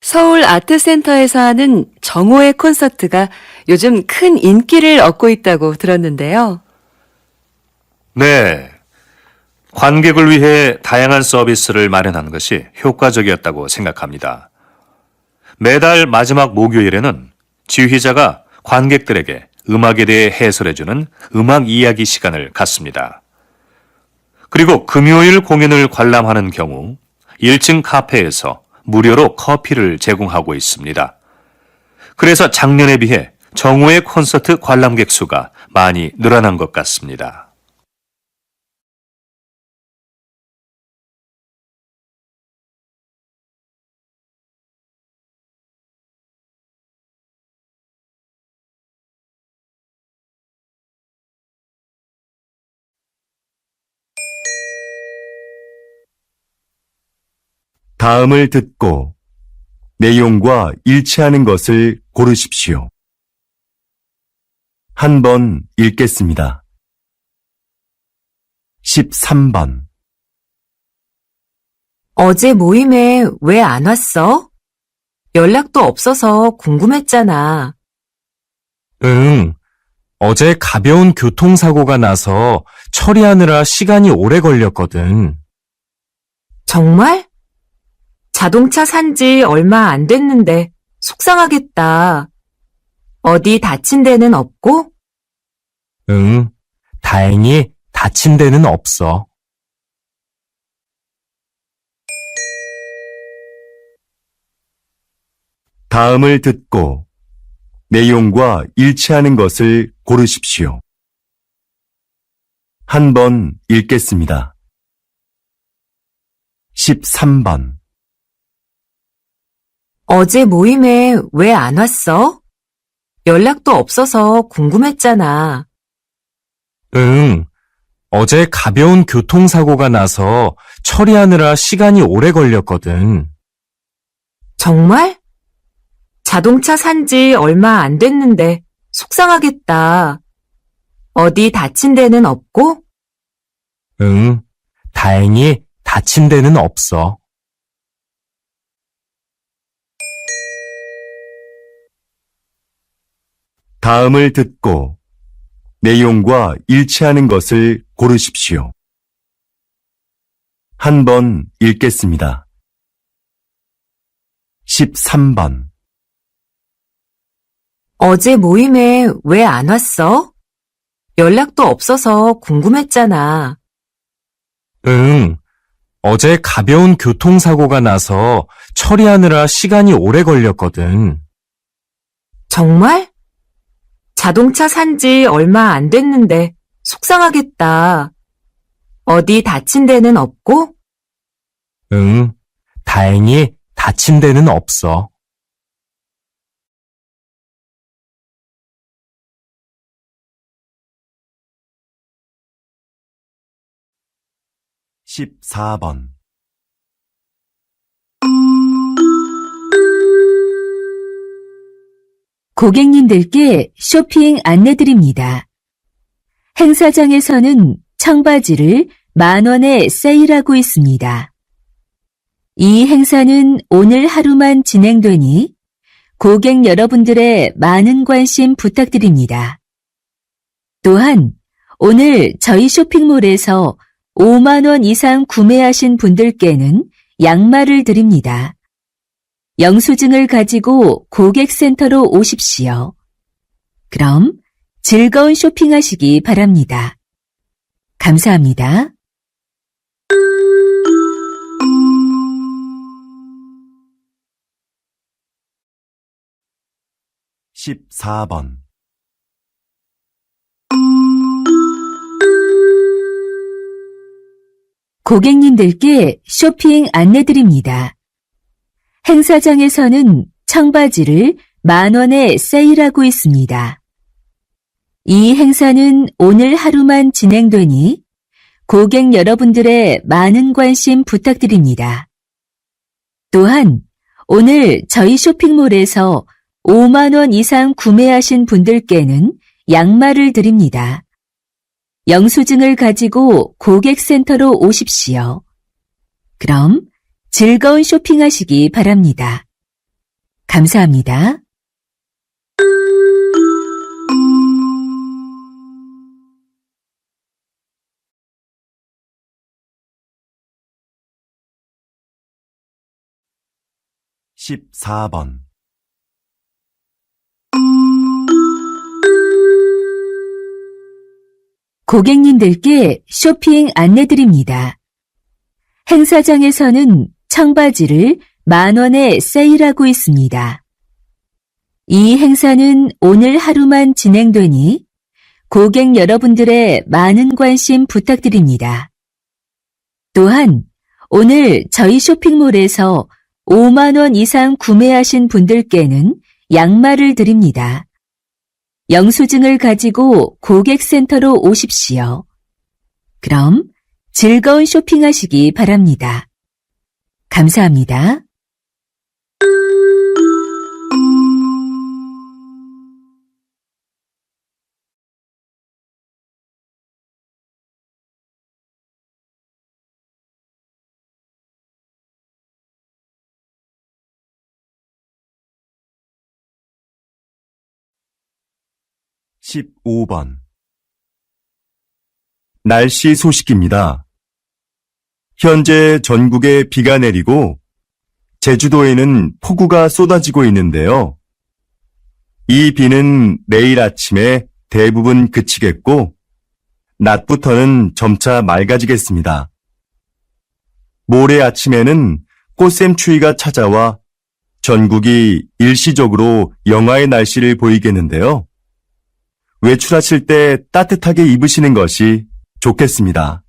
서울 아트센터에서 하는 정오의 콘서트가 요즘 큰 인기를 얻고 있다고 들었는데요. 네. 관객을 위해 다양한 서비스를 마련한 것이 효과적이었다고 생각합니다. 매달 마지막 목요일에는 지휘자가 관객들에게 음악에 대해 해설해주는 음악 이야기 시간을 갖습니다. 그리고 금요일 공연을 관람하는 경우 1층 카페에서 무료로 커피를 제공하고 있습니다. 그래서 작년에 비해 정오의 콘서트 관람객 수가 많이 늘어난 것 같습니다. 다음을 듣고 내용과 일치하는 것을 고르십시오. 한 번 읽겠습니다. 13번. 어제 모임에 왜 안 왔어? 연락도 없어서 궁금했잖아. 응. 어제 가벼운 교통사고가 나서 처리하느라 시간이 오래 걸렸거든. 정말? 자동차 산 지 얼마 안 됐는데 속상하겠다. 어디 다친 데는 없고? 응. 다행히 다친 데는 없어. 다음을 듣고 내용과 일치하는 것을 고르십시오. 한 번 읽겠습니다. 13번. 어제 모임에 왜 안 왔어? 연락도 없어서 궁금했잖아. 응. 어제 가벼운 교통사고가 나서 처리하느라 시간이 오래 걸렸거든. 정말? 자동차 산 지 얼마 안 됐는데 속상하겠다. 어디 다친 데는 없고? 응. 다행히 다친 데는 없어. 다음을 듣고 내용과 일치하는 것을 고르십시오. 한 번 읽겠습니다. 13번. 어제 모임에 왜 안 왔어? 연락도 없어서 궁금했잖아. 응. 어제 가벼운 교통사고가 나서 처리하느라 시간이 오래 걸렸거든. 정말? 자동차 산 지 얼마 안 됐는데 속상하겠다. 어디 다친 데는 없고? 응. 다행히 다친 데는 없어. (14번) 고객님들께 쇼핑 안내드립니다. 행사장에서는 청바지를 10,000원에 세일하고 있습니다. 이 행사는 오늘 하루만 진행되니 고객 여러분들의 많은 관심 부탁드립니다. 또한 오늘 저희 쇼핑몰에서 5만 원 이상 구매하신 분들께는 양말을 드립니다. 영수증을 가지고 고객센터로 오십시오. 그럼 즐거운 쇼핑하시기 바랍니다. 감사합니다. (14번) 고객님들께 쇼핑 안내드립니다. 행사장에서는 청바지를 10,000원에 세일하고 있습니다. 이 행사는 오늘 하루만 진행되니 고객 여러분들의 많은 관심 부탁드립니다. 또한 오늘 저희 쇼핑몰에서 5만 원 이상 구매하신 분들께는 양말을 드립니다. 영수증을 가지고 고객센터로 오십시오. 그럼 즐거운 쇼핑하시기 바랍니다. 감사합니다. (14번) 고객님들께 쇼핑 안내드립니다. 행사장에서는 청바지를 10,000원에 세일하고 있습니다. 이 행사는 오늘 하루만 진행되니 고객 여러분들의 많은 관심 부탁드립니다. 또한 오늘 저희 쇼핑몰에서 5만 원 이상 구매하신 분들께는 양말을 드립니다. 영수증을 가지고 고객센터로 오십시오. 그럼 즐거운 쇼핑하시기 바랍니다. 감사합니다. (15번) 날씨 소식입니다. 현재 전국에 비가 내리고 제주도에는 폭우가 쏟아지고 있는데요. 이 비는 내일 아침에 대부분 그치겠고 낮부터는 점차 맑아지겠습니다. 모레 아침에는 꽃샘추위가 찾아와 전국이 일시적으로 영하의 날씨를 보이겠는데요. 외출하실 때 따뜻하게 입으시는 것이 좋겠습니다.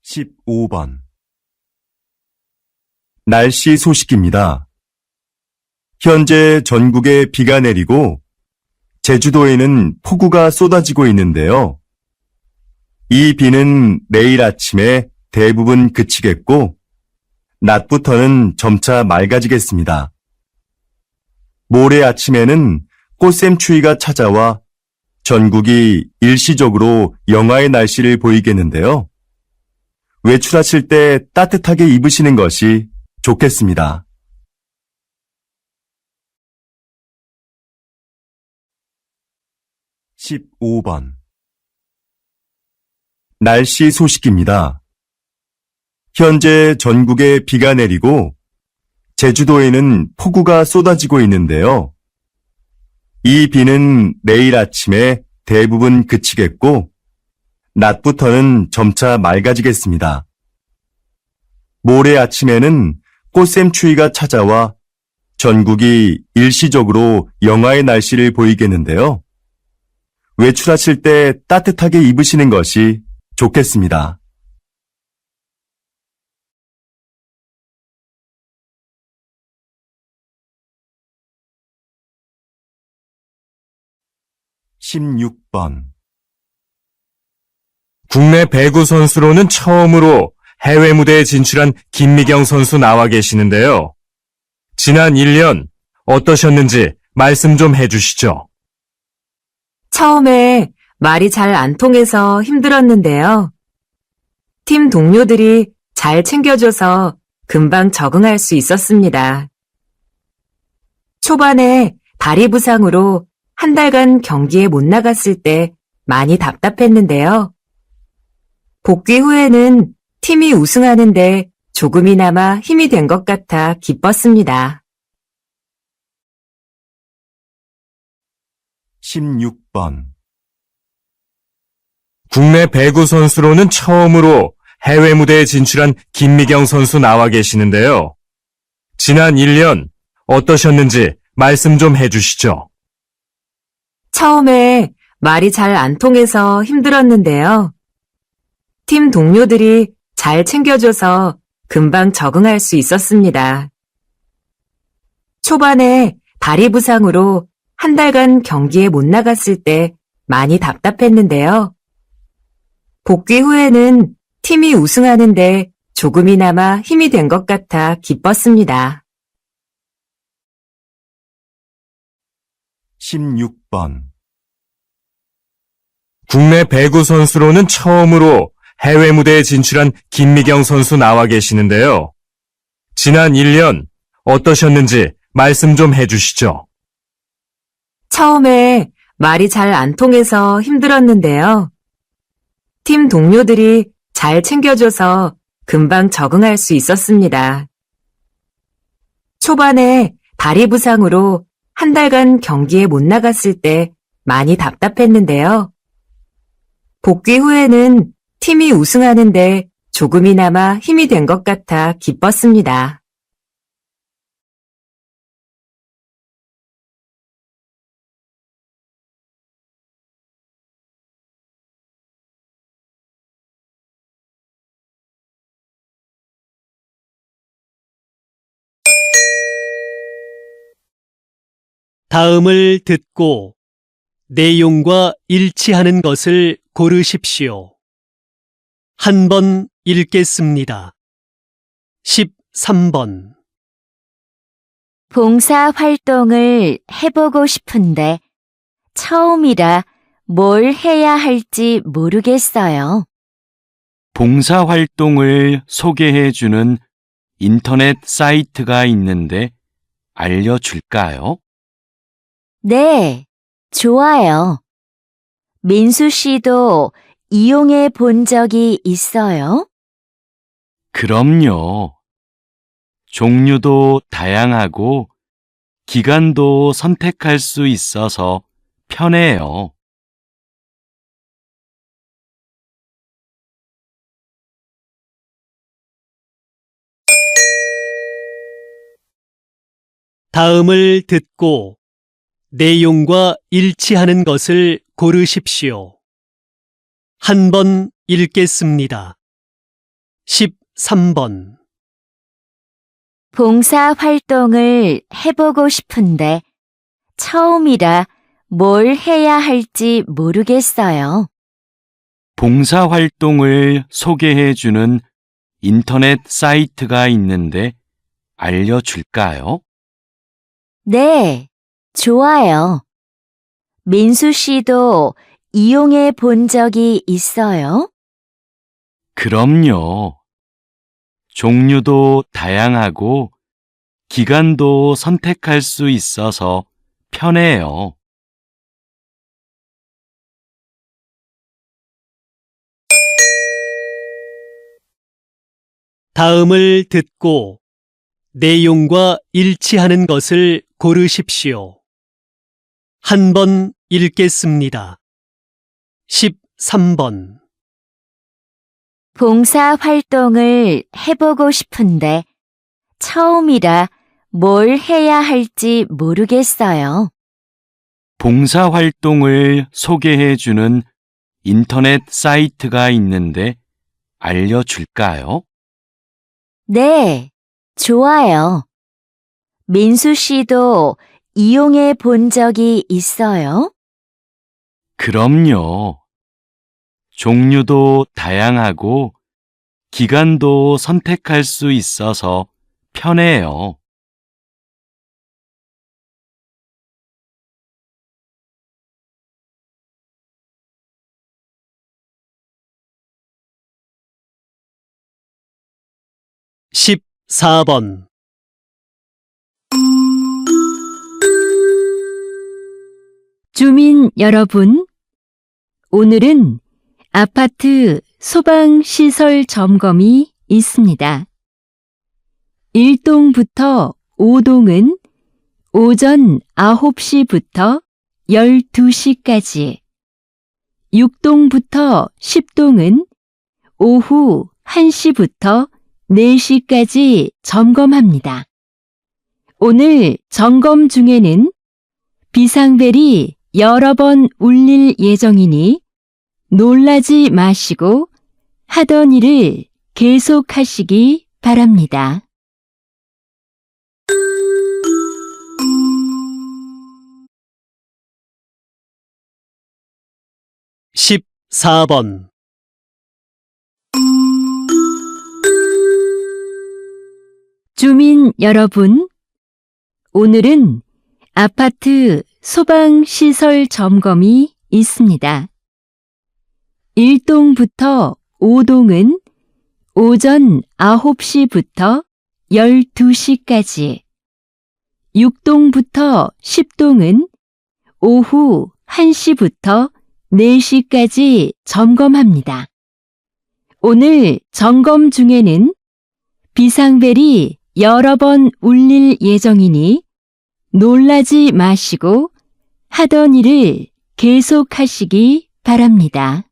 15번. 날씨 소식입니다. 현재 전국에 비가 내리고 제주도에는 폭우가 쏟아지고 있는데요. 이 비는 내일 아침에 대부분 그치겠고 낮부터는 점차 맑아지겠습니다. 모레 아침에는 꽃샘추위가 찾아와 전국이 일시적으로 영하의 날씨를 보이겠는데요. 외출하실 때 따뜻하게 입으시는 것이 좋겠습니다. 15번. 날씨 소식입니다. 현재 전국에 비가 내리고 제주도에는 폭우가 쏟아지고 있는데요. 이 비는 내일 아침에 대부분 그치겠고 낮부터는 점차 맑아지겠습니다. 모레 아침에는 꽃샘추위가 찾아와 전국이 일시적으로 영하의 날씨를 보이겠는데요. 외출하실 때 따뜻하게 입으시는 것이 좋겠습니다. 16번. 국내 배구 선수로는 처음으로 해외 무대에 진출한 김미경 선수 나와 계시는데요. 지난 1년 어떠셨는지 말씀 좀 해주시죠. 처음에 말이 잘 안 통해서 힘들었는데요. 팀 동료들이 잘 챙겨줘서 금방 적응할 수 있었습니다. 초반에 다리 부상으로 한 달간 경기에 못 나갔을 때 많이 답답했는데요. 복귀 후에는 팀이 우승하는데 조금이나마 힘이 된 것 같아 기뻤습니다. 16번. 국내 배구 선수로는 처음으로 해외 무대에 진출한 김미경 선수 나와 계시는데요. 지난 1년 어떠셨는지 말씀 좀 해주시죠. 처음에 말이 잘 안 통해서 힘들었는데요. 팀 동료들이 잘 챙겨줘서 금방 적응할 수 있었습니다. 초반에 다리 부상으로 한 달간 경기에 못 나갔을 때 많이 답답했는데요. 복귀 후에는 팀이 우승하는데 조금이나마 힘이 된 것 같아 기뻤습니다. 16번. 국내 배구 선수로는 처음으로 해외 무대에 진출한 김미경 선수 나와 계시는데요. 지난 1년 어떠셨는지 말씀 좀 해주시죠. 처음에 말이 잘 안 통해서 힘들었는데요. 팀 동료들이 잘 챙겨줘서 금방 적응할 수 있었습니다. 초반에 다리 부상으로 한 달간 경기에 못 나갔을 때 많이 답답했는데요. 복귀 후에는 팀이 우승하는데 조금이나마 힘이 된 것 같아 기뻤습니다. '다음을 듣고 내용과 일치하는 것을 고르십시오. 한 번 읽겠습니다. 13번. 봉사 활동을 해보고 싶은데 처음이라 뭘 해야 할지 모르겠어요. 봉사활동을 소개해주는 인터넷 사이트가 있는데 알려줄까요? 네, 좋아요. 민수 씨도 이용해 본 적이 있어요? 그럼요. 종류도 다양하고 기간도 선택할 수 있어서 편해요. 다음을 듣고 내용과 일치하는 것을 고르십시오. 한 번 읽겠습니다. 13번. 봉사 활동을 해보고 싶은데 처음이라 뭘 해야 할지 모르겠어요. 봉사활동을 소개해주는 인터넷 사이트가 있는데 알려줄까요? 네, 좋아요. 민수 씨도 이용해 본 적이 있어요? 그럼요. 종류도 다양하고 기간도 선택할 수 있어서 편해요. 다음을 듣고 내용과 일치하는 것을 고르십시오. 한 번 읽겠습니다. 13번. 봉사 활동을 해보고 싶은데 처음이라 뭘 해야 할지 모르겠어요. 봉사활동을 소개해주는 인터넷 사이트가 있는데 알려줄까요? 네, 좋아요. 민수 씨도 이용해 본 적이 있어요? 그럼요. 종류도 다양하고 기간도 선택할 수 있어서 편해요. 십사 번. 주민 여러분, 오늘은 아파트 소방시설 점검이 있습니다. 1동부터 5동은 오전 9시부터 12시까지, 6동부터 10동은 오후 1시부터 4시까지 점검합니다. 오늘 점검 중에는 비상벨이 여러 번 울릴 예정이니 놀라지 마시고 하던 일을 계속하시기 바랍니다. 십사 번. 주민 여러분, 오늘은 아파트 소방시설 점검이 있습니다. 1동부터 5동은 오전 9시부터 12시까지, 6동부터 10동은 오후 1시부터 4시까지 점검합니다. 오늘 점검 중에는 비상벨이 여러 번 울릴 예정이니 놀라지 마시고 하던 일을 계속하시기 바랍니다.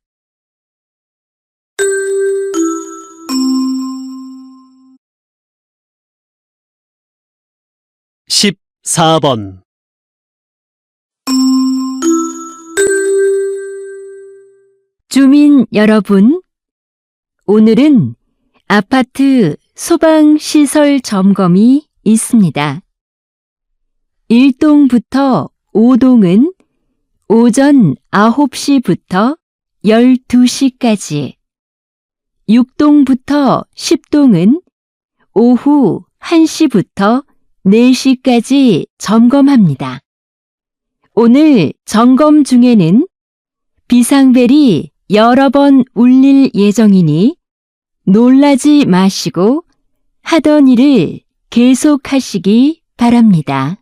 십사 번. 주민 여러분, 오늘은 아파트 소방시설 점검이 있습니다. 1동부터 5동은 오전 9시부터 12시까지, 6동부터 10동은 오후 1시부터 4시까지 점검합니다. 오늘 점검 중에는 비상벨이 여러 번 울릴 예정이니 놀라지 마시고 하던 일을 계속하시기 바랍니다.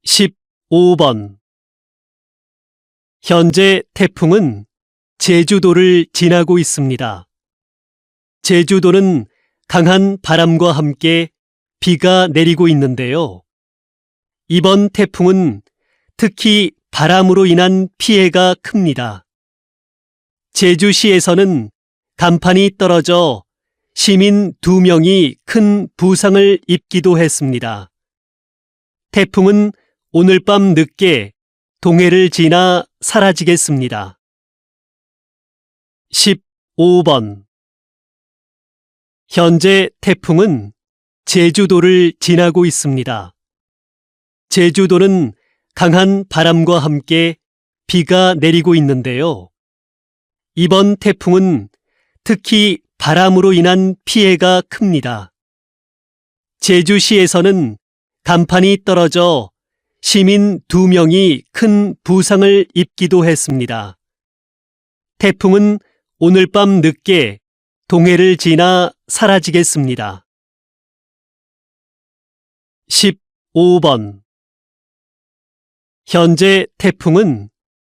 십오 번. 현재 태풍은 제주도를 지나고 있습니다. 제주도는 강한 바람과 함께 비가 내리고 있는데요. 이번 태풍은 특히 바람으로 인한 피해가 큽니다. 제주시에서는 간판이 떨어져 시민 2명이 큰 부상을 입기도 했습니다. 태풍은 오늘 밤 늦게 동해를 지나 사라지겠습니다. 15번. 현재 태풍은 제주도를 지나고 있습니다. 제주도는 강한 바람과 함께 비가 내리고 있는데요. 이번 태풍은 특히 바람으로 인한 피해가 큽니다. 제주시에서는 간판이 떨어져 시민 2명이 큰 부상을 입기도 했습니다. 태풍은 오늘 밤 늦게 동해를 지나 사라지겠습니다. 15번. 현재 태풍은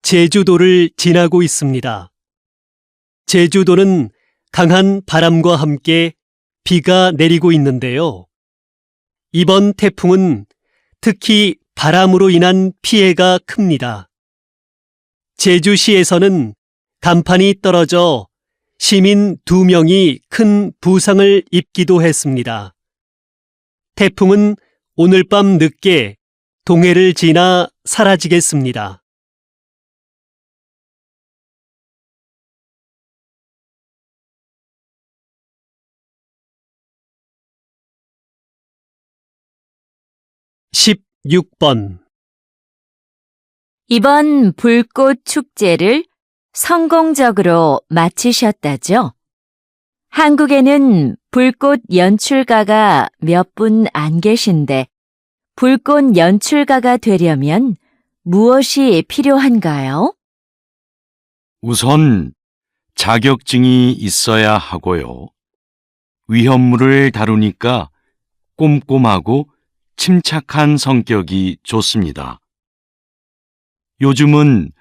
제주도를 지나고 있습니다. 제주도는 강한 바람과 함께 비가 내리고 있는데요. 이번 태풍은 특히 바람으로 인한 피해가 큽니다. 제주시에서는 간판이 떨어져 시민 2명이 큰 부상을 입기도 했습니다. 태풍은 오늘 밤 늦게 동해를 지나 사라지겠습니다. 16번. 이번 불꽃 축제를 성공적으로 마치셨다죠? 한국에는 불꽃 연출가가 몇 분 안 계신데 불꽃 연출가가 되려면 무엇이 필요한가요? 우선 자격증이 있어야 하고요. 위험물을 다루니까 꼼꼼하고 침착한 성격이 좋습니다. 요즘은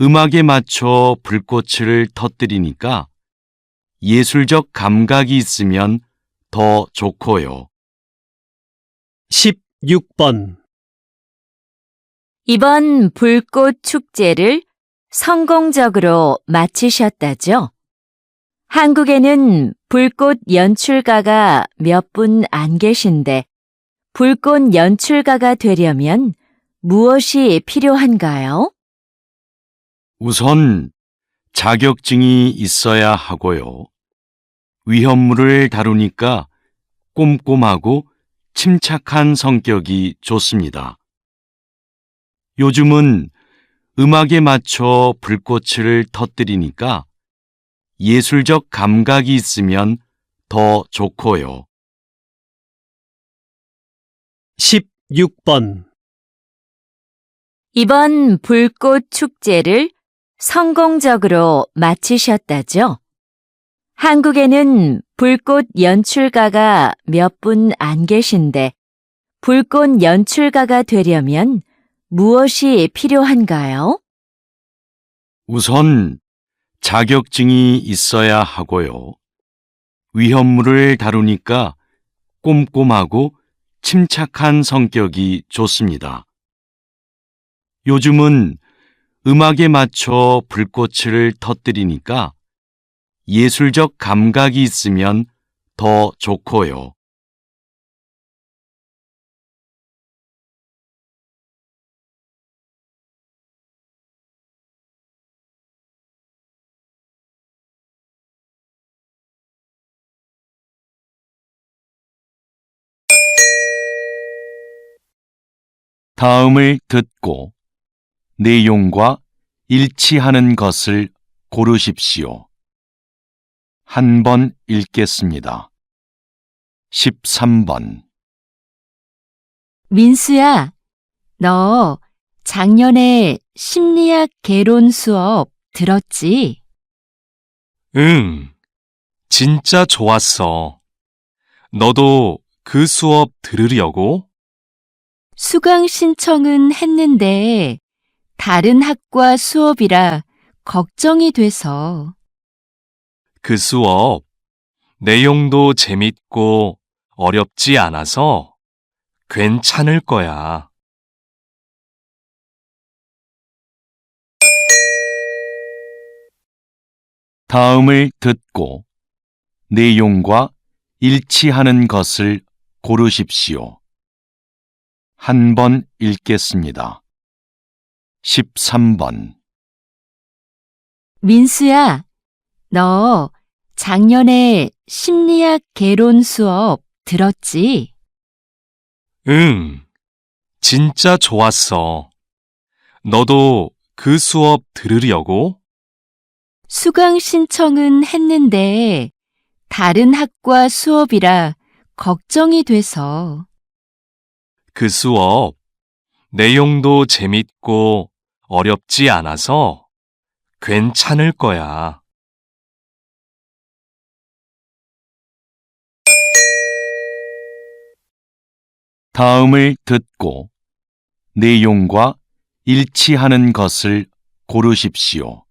음악에 맞춰 불꽃을 터뜨리니까 예술적 감각이 있으면 더 좋고요. 16번. 이번 불꽃 축제를 성공적으로 마치셨다죠? 한국에는 불꽃 연출가가 몇 분 안 계신데 불꽃 연출가가 되려면 무엇이 필요한가요? 우선 자격증이 있어야 하고요. 위험물을 다루니까 꼼꼼하고 침착한 성격이 좋습니다. 요즘은 음악에 맞춰 불꽃을 터뜨리니까 예술적 감각이 있으면 더 좋고요. 16번. 이번 불꽃 축제를 성공적으로 마치셨다죠? 한국에는 불꽃 연출가가 몇 분 안 계신데 불꽃 연출가가 되려면 무엇이 필요한가요? 우선 자격증이 있어야 하고요. 위험물을 다루니까 꼼꼼하고 침착한 성격이 좋습니다. 요즘은 음악에 맞춰 불꽃을 터뜨리니까 예술적 감각이 있으면 더 좋고요. '다음을 듣고 내용과 일치하는 것을 고르십시오. 한 번 읽겠습니다. 13번. 민수야, 너 작년에 심리학 개론 수업 들었지? 응, 진짜 좋았어. 너도 그 수업 들으려고? 수강 신청은 했는데 다른 학과 수업이라 걱정이 돼서. 그 수업 내용도 재밌고 어렵지 않아서 괜찮을 거야. 다음을 듣고 내용과 일치하는 것을 고르십시오. 한 번 읽겠습니다. 13번. 민수야, 너 작년에 심리학 개론 수업 들었지? 응, 진짜 좋았어. 너도 그 수업 들으려고? 수강 신청은 했는데 다른 학과 수업이라 걱정이 돼서. 그 수업 내용도 재밌고 어렵지 않아서 괜찮을 거야. 다음을 듣고 내용과 일치하는 것을 고르십시오.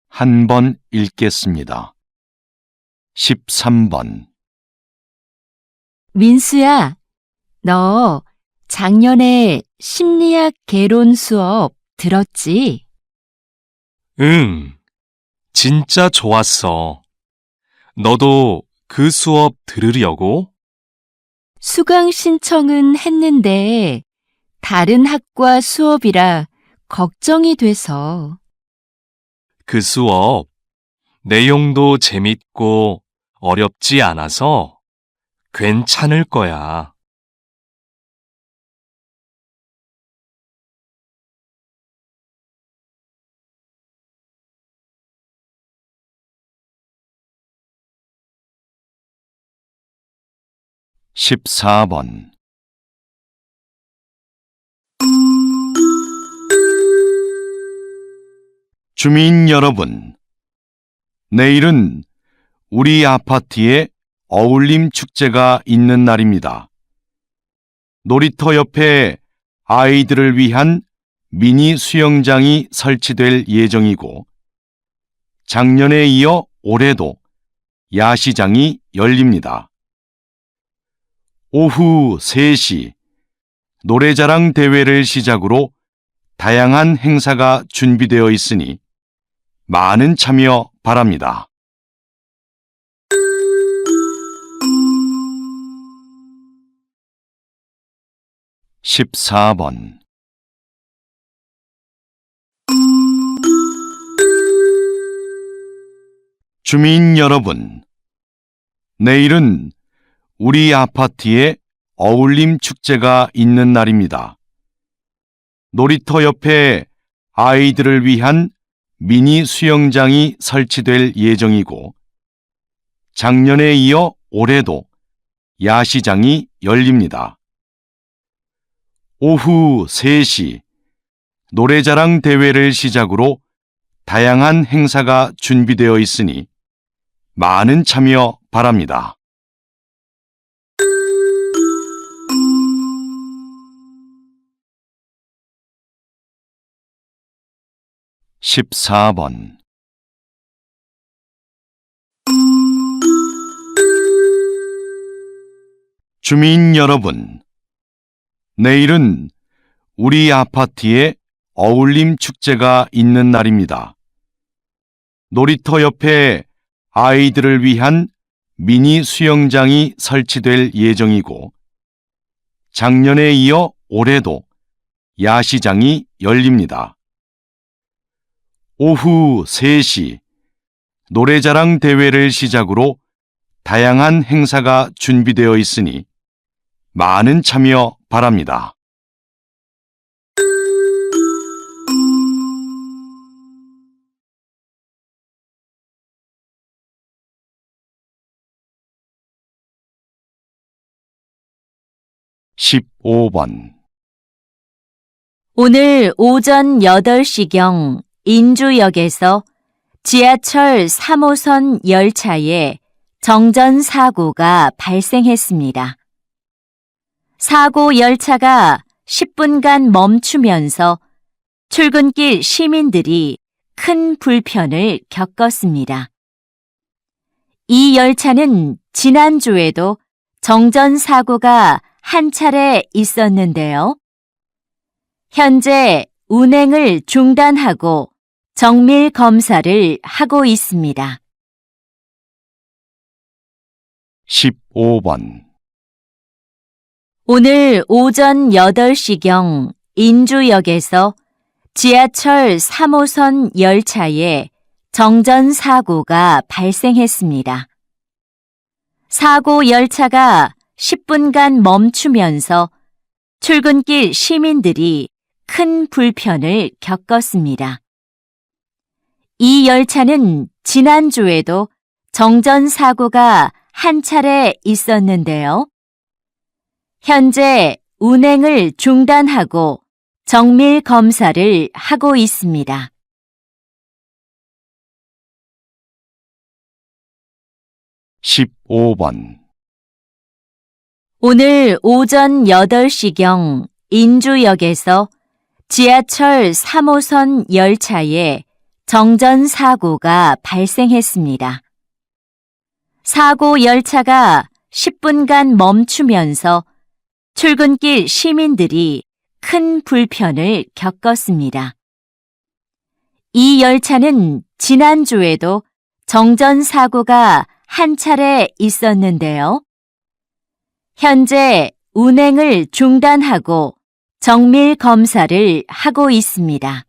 한 번 읽겠습니다. 13번. 민수야, 너 작년에 심리학 개론 수업 들었지? 응, 진짜 좋았어. 너도 그 수업 들으려고? 수강 신청은 했는데 다른 학과 수업이라 걱정이 돼서. 그 수업 내용도 재밌고 어렵지 않아서 괜찮을 거야. (14번) 주민 여러분, 내일은 우리 아파트에 어울림 축제가 있는 날입니다. 놀이터 옆에 아이들을 위한 미니 수영장이 설치될 예정이고, 작년에 이어 올해도 야시장이 열립니다. 오후 3시 노래자랑 대회를 시작으로 다양한 행사가 준비되어 있으니 많은 참여 바랍니다. (14번) 주민 여러분, 내일은 우리 아파트에 어울림 축제가 있는 날입니다. 놀이터 옆에 아이들을 위한 미니 수영장이 설치될 예정이고, 작년에 이어 올해도 야시장이 열립니다. 오후 3시 노래자랑 대회를 시작으로 다양한 행사가 준비되어 있으니 많은 참여 바랍니다. (14번) 주민 여러분, 내일은 우리 아파트에 어울림 축제가 있는 날입니다. 놀이터 옆에 아이들을 위한 미니 수영장이 설치될 예정이고, 작년에 이어 올해도 야시장이 열립니다. 오후 3시 노래자랑 대회를 시작으로 다양한 행사가 준비되어 있으니 많은 참여 바랍니다. (15번) 오늘 오전 8시경 인주역에서 지하철 3호선 열차에 정전 사고가 발생했습니다. 사고 열차가 10분간 멈추면서 출근길 시민들이 큰 불편을 겪었습니다. 이 열차는 지난주에도 정전 사고가 한 차례 있었는데요. 현재 운행을 중단하고 정밀 검사를 하고 있습니다. 15번. 오늘 오전 8시경 인주역에서 지하철 3호선 열차에 정전 사고가 발생했습니다. 사고 열차가 10분간 멈추면서 출근길 시민들이 큰 불편을 겪었습니다. 이 열차는 지난주에도 정전 사고가 한 차례 있었는데요. 현재 운행을 중단하고 정밀 검사를 하고 있습니다. 15번. 오늘 오전 8시경 인주역에서 지하철 3호선 열차에 정전 사고가 발생했습니다. 사고 열차가 10분간 멈추면서 출근길 시민들이 큰 불편을 겪었습니다. 이 열차는 지난주에도 정전 사고가 한 차례 있었는데요. 현재 운행을 중단하고 정밀 검사를 하고 있습니다.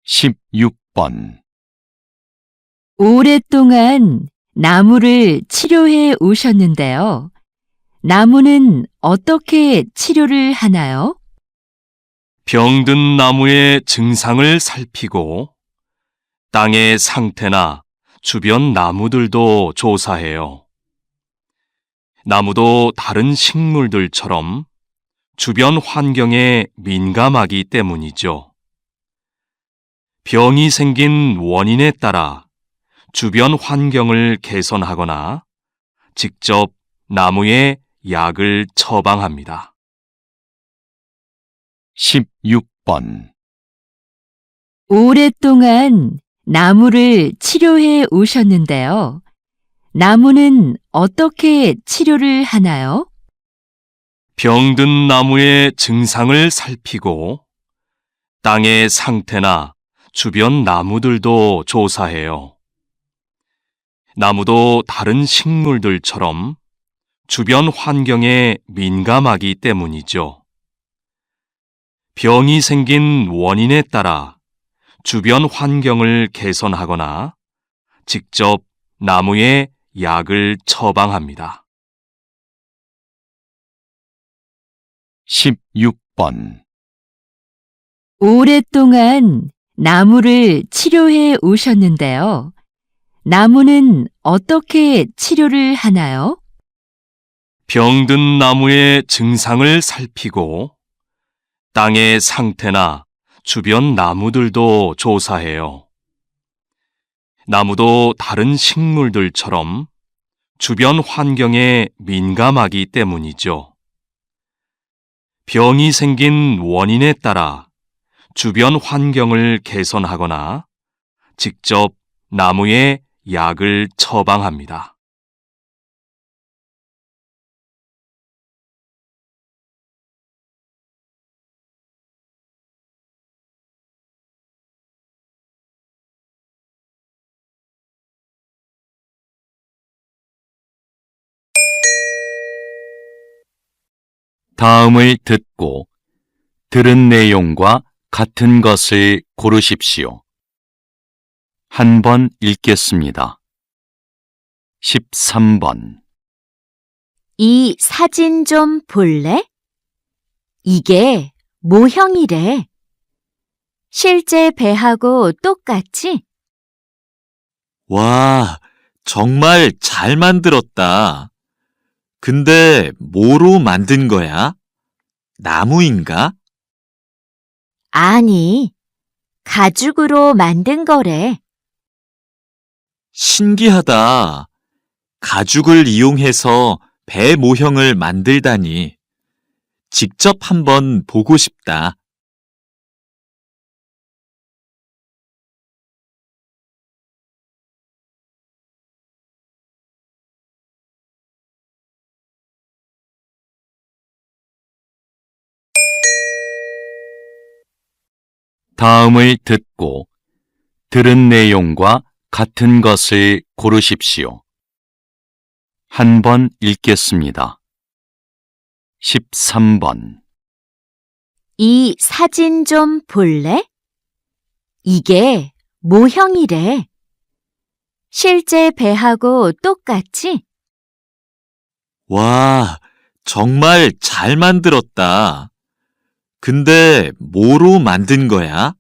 16번. 오랫동안 나무를 치료해 오셨는데요. 나무는 어떻게 치료를 하나요? 병든 나무의 증상을 살피고 땅의 상태나 주변 나무들도 조사해요. 나무도 다른 식물들처럼 주변 환경에 민감하기 때문이죠. 병이 생긴 원인에 따라 주변 환경을 개선하거나 직접 나무에 약을 처방합니다. 16번. 오랫동안 나무를 치료해 오셨는데요. 나무는 어떻게 치료를 하나요? 병든 나무의 증상을 살피고 땅의 상태나 주변 나무들도 조사해요. 나무도 다른 식물들처럼 주변 환경에 민감하기 때문이죠. 병이 생긴 원인에 따라 주변 환경을 개선하거나 직접 나무에 약을 처방합니다. 16번. 오랫동안 나무를 치료해 오셨는데요. 나무는 어떻게 치료를 하나요? 병든 나무의 증상을 살피고 땅의 상태나 주변 나무들도 조사해요. 나무도 다른 식물들처럼 주변 환경에 민감하기 때문이죠. 병이 생긴 원인에 따라 주변 환경을 개선하거나 직접 나무에 약을 처방합니다. '다음을 듣고 들은 내용과 같은 것을 고르십시오. 한 번 읽겠습니다. 13번. 이 사진 좀 볼래? 이게 모형이래. 실제 배하고 똑같지? 와, 정말 잘 만들었다. 근데 뭐로 만든 거야? 나무인가? 아니, 가죽으로 만든 거래. 신기하다. 가죽을 이용해서 배 모형을 만들다니. 직접 한번 보고 싶다. 다음을 듣고 들은 내용과 같은 것을 고르십시오. 한 번 읽겠습니다. 13번. 이 사진 좀 볼래? 이게 모형이래. 실제 배하고 똑같지? 와, 정말 잘 만들었다. 근데 뭐로 만든 거야?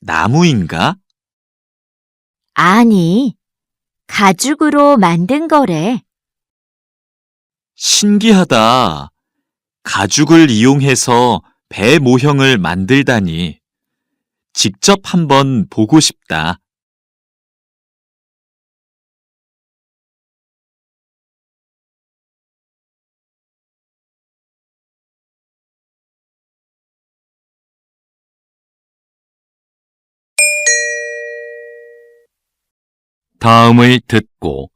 나무인가? 아니, 가죽으로 만든 거래. 신기하다. 가죽을 이용해서 배 모형을 만들다니. 직접 한번 보고 싶다. 다음을 듣고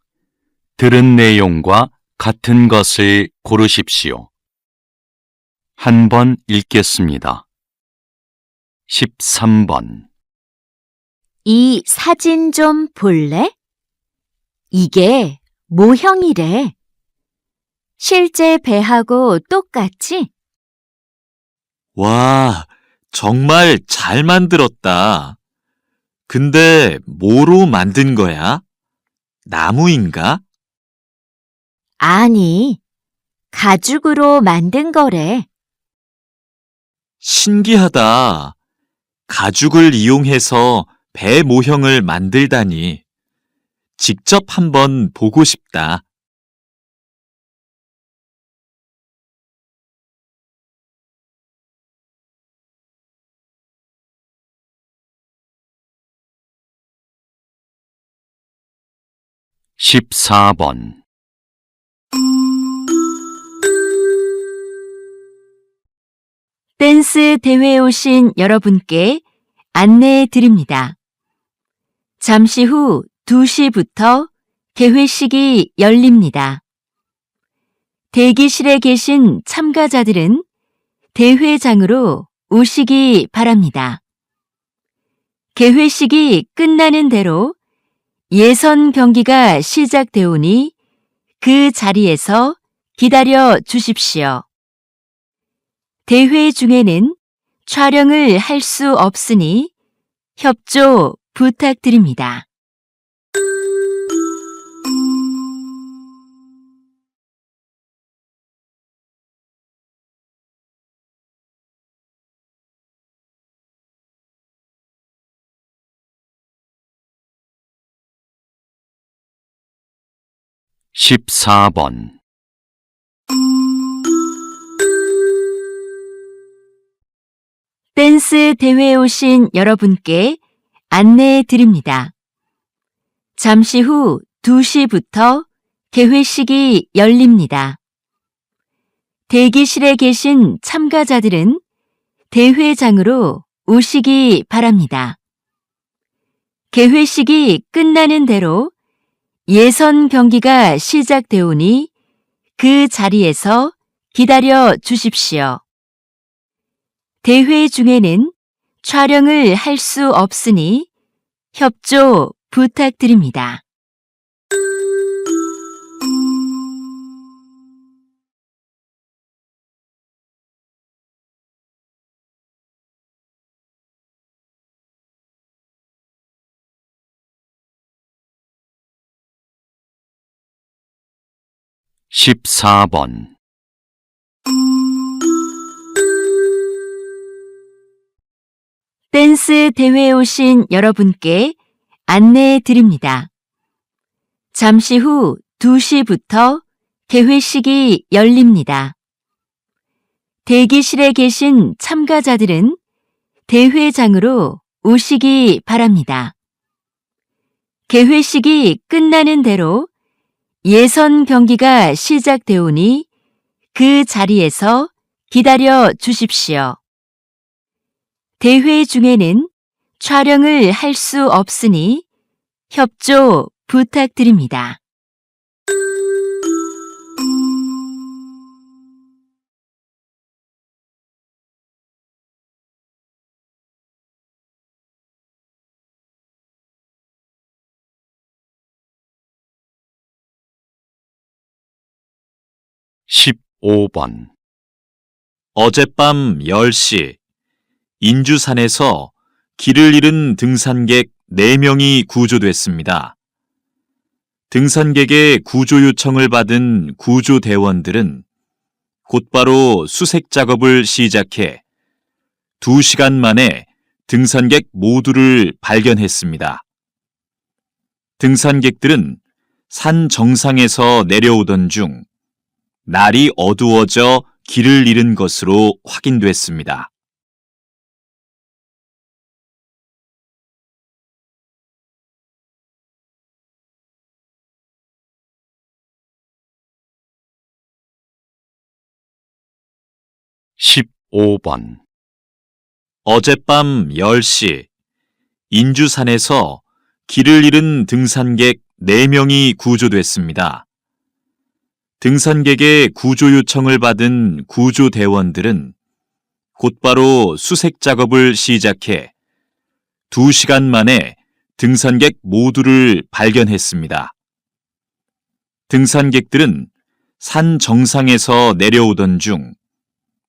들은 내용과 같은 것을 고르십시오. 한 번 읽겠습니다. 13번. 이 사진 좀 볼래? 이게 모형이래. 실제 배하고 똑같지? 와, 정말 잘 만들었다. 근데 뭐로 만든 거야? 나무인가? 아니, 가죽으로 만든 거래. 신기하다. 가죽을 이용해서 배 모형을 만들다니. 직접 한번 보고 싶다. (14번) 댄스 대회에 오신 여러분께 안내해 드립니다. 잠시 후 2시부터 개회식이 열립니다. 대기실에 계신 참가자들은 대회장으로 오시기 바랍니다. 개회식이 끝나는 대로 예선 경기가 시작되오니 그 자리에서 기다려 주십시오. 대회 중에는 촬영을 할 수 없으니 협조 부탁드립니다. (14번) 댄스 대회에 오신 여러분께 안내해 드립니다. 잠시 후 2시부터 개회식이 열립니다. 대기실에 계신 참가자들은 대회장으로 오시기 바랍니다. 개회식이 끝나는 대로 예선 경기가 시작되오니 그 자리에서 기다려 주십시오. 대회 중에는 촬영을 할 수 없으니 협조 부탁드립니다. (14번) 댄스 대회에 오신 여러분께 안내해 드립니다. 잠시 후 2시부터 개회식이 열립니다. 대기실에 계신 참가자들은 대회장으로 오시기 바랍니다. 개회식이 끝나는 대로 예선 경기가 시작되오니 그 자리에서 기다려 주십시오. 대회 중에는 촬영을 할 수 없으니 협조 부탁드립니다. 15번, 어젯밤 10시 인주산에서 길을 잃은 등산객 4명이 구조됐습니다. 등산객의 구조 요청을 받은 구조대원들은 곧바로 수색 작업을 시작해 2시간 만에 등산객 모두를 발견했습니다. 등산객들은 산 정상에서 내려오던 중 날이 어두워져 길을 잃은 것으로 확인됐습니다. (15번) 어젯밤 10시 인주산에서 길을 잃은 등산객 4명이 구조됐습니다. 등산객의 구조 요청을 받은 구조대원들은 곧바로 수색 작업을 시작해 2시간 만에 등산객 모두를 발견했습니다. 등산객들은 산 정상에서 내려오던 중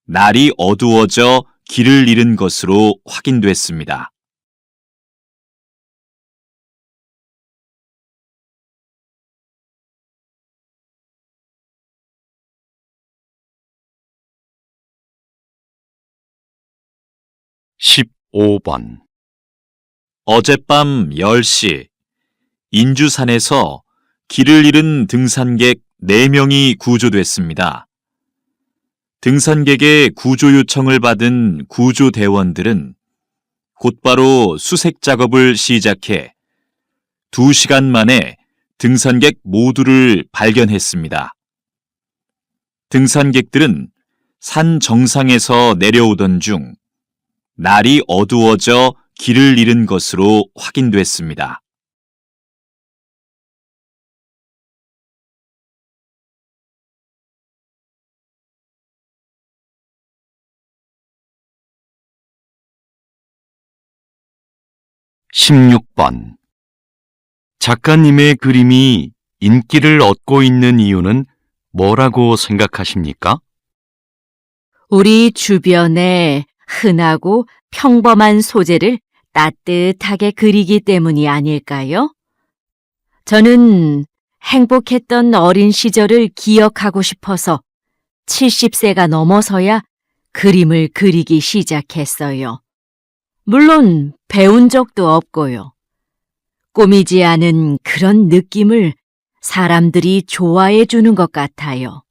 날이 어두워져 길을 잃은 것으로 확인됐습니다. (15번) 어젯밤 10시 인주산에서 길을 잃은 등산객 4명이 구조됐습니다. 등산객의 구조 요청을 받은 구조대원들은 곧바로 수색 작업을 시작해 2시간 만에 등산객 모두를 발견했습니다. 등산객들은 산 정상에서 내려오던 중 날이 어두워져 길을 잃은 것으로 확인됐습니다. (16번) 작가님의 그림이 인기를 얻고 있는 이유는 뭐라고 생각하십니까? 우리 주변에 흔하고 평범한 소재를 따뜻하게 그리기 때문이 아닐까요? 저는 행복했던 어린 시절을 기억하고 싶어서 70세가 넘어서야 그림을 그리기 시작했어요. 물론 배운 적도 없고요. 꾸미지 않은 그런 느낌을 사람들이 좋아해 주는 것 같아요.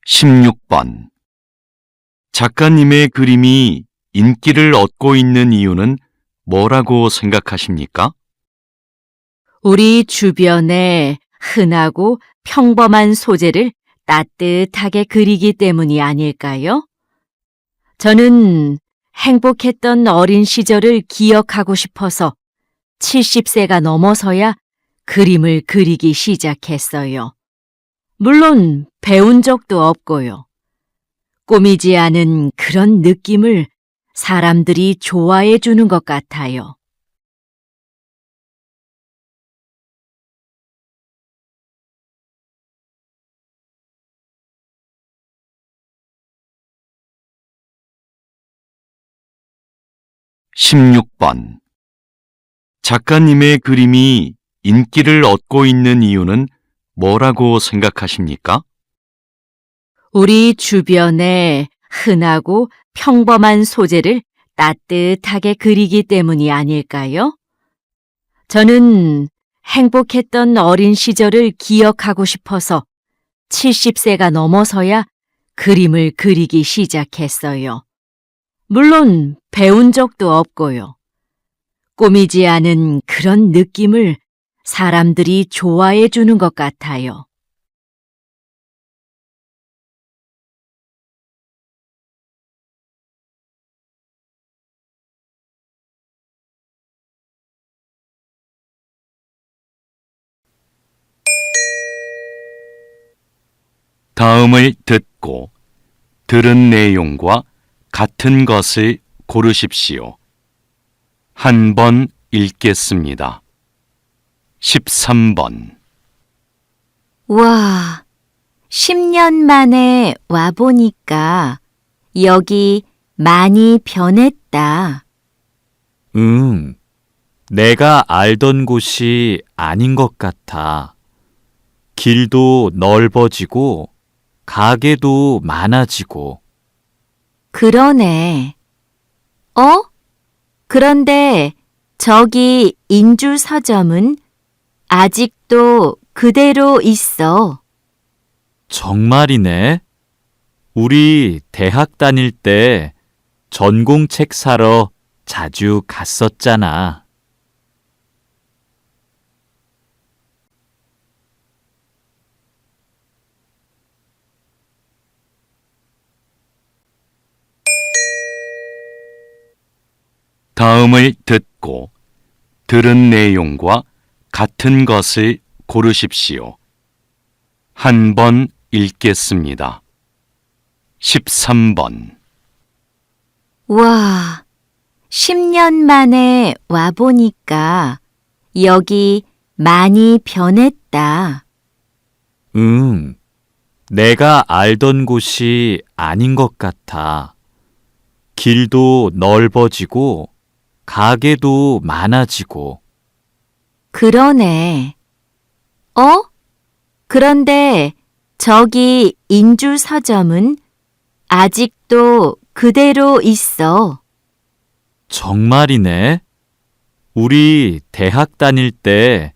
(16번) 작가님의 그림이 인기를 얻고 있는 이유는 뭐라고 생각하십니까? 우리 주변에 흔하고 평범한 소재를 따뜻하게 그리기 때문이 아닐까요? 저는 행복했던 어린 시절을 기억하고 싶어서 70세가 넘어서야 그림을 그리기 시작했어요. 물론 배운 적도 없고요. 꾸미지 않은 그런 느낌을 사람들이 좋아해 주는 것 같아요. (16번) 작가님의 그림이 인기를 얻고 있는 이유는 뭐라고 생각하십니까? 우리 주변에 흔하고 평범한 소재를 따뜻하게 그리기 때문이 아닐까요? 저는 행복했던 어린 시절을 기억하고 싶어서 70세가 넘어서야 그림을 그리기 시작했어요. 물론 배운 적도 없고요. 꾸미지 않은 그런 느낌을 사람들이 좋아해 주는 것 같아요. 다음을 듣고 들은 내용과 같은 것을 고르십시오. 한 번 읽겠습니다. 13번. 와, 10년 만에 와보니까 여기 많이 변했다. 내가 알던 곳이 아닌 것 같아. 길도 넓어지고, 가게도 많아지고. 그러네. 그런데 저기 인주 서점은 아직도 그대로 있어. 정말이네. 우리 대학 다닐 때 전공책 사러 자주 갔었잖아. 다음을 듣고 들은 내용과 같은 것을 고르십시오. 한 번 읽겠습니다. 13번. 와, 10년 만에 와보니까 여기 많이 변했다. 내가 알던 곳이 아닌 것 같아. 길도 넓어지고, 가게도 많아지고. 그러네. 그런데 저기 인주 서점은 아직도 그대로 있어. 정말이네. 우리 대학 다닐 때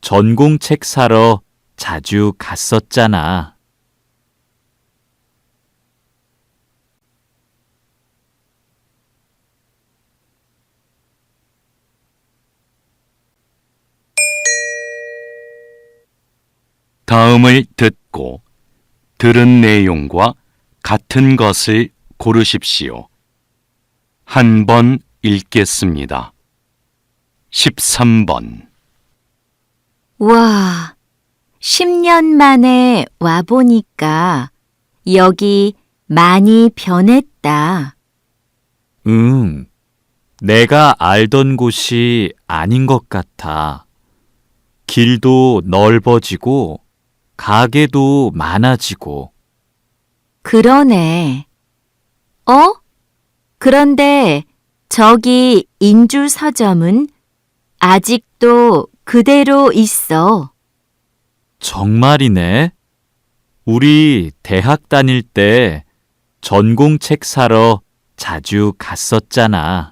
전공책 사러 자주 갔었잖아. 다음을 듣고 들은 내용과 같은 것을 고르십시오. 한 번 읽겠습니다. 13번. 와, 10년 만에 와보니까 여기 많이 변했다. 내가 알던 곳이 아닌 것 같아. 길도 넓어지고, 가게도 많아지고. 그러네. 그런데 저기 인주 서점은 아직도 그대로 있어. 정말이네. 우리 대학 다닐 때 전공책 사러 자주 갔었잖아.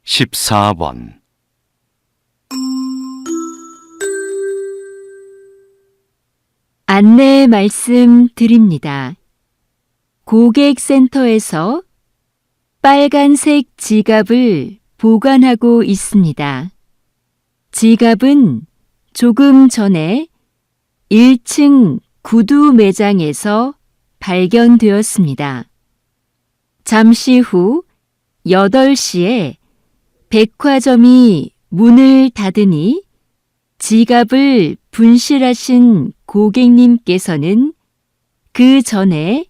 (14번) 안내 말씀 드립니다. 고객센터에서 빨간색 지갑을 보관하고 있습니다. 지갑은 조금 전에 1층 구두 매장에서 발견되었습니다. 잠시 후 8시에 백화점이 문을 닫으니 지갑을 분실하신 고객님께서는 그 전에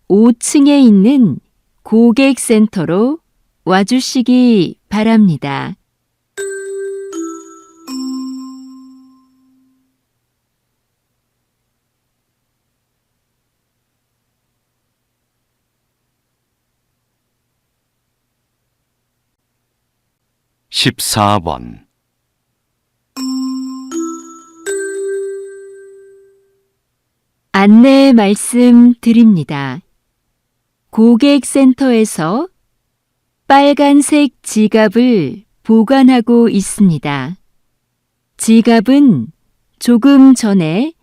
5층에 있는 고객센터로 와주시기 바랍니다. (14번) 안내 말씀 드립니다. 고객센터에서 빨간색 지갑을 보관하고 있습니다. 지갑은 조금 전에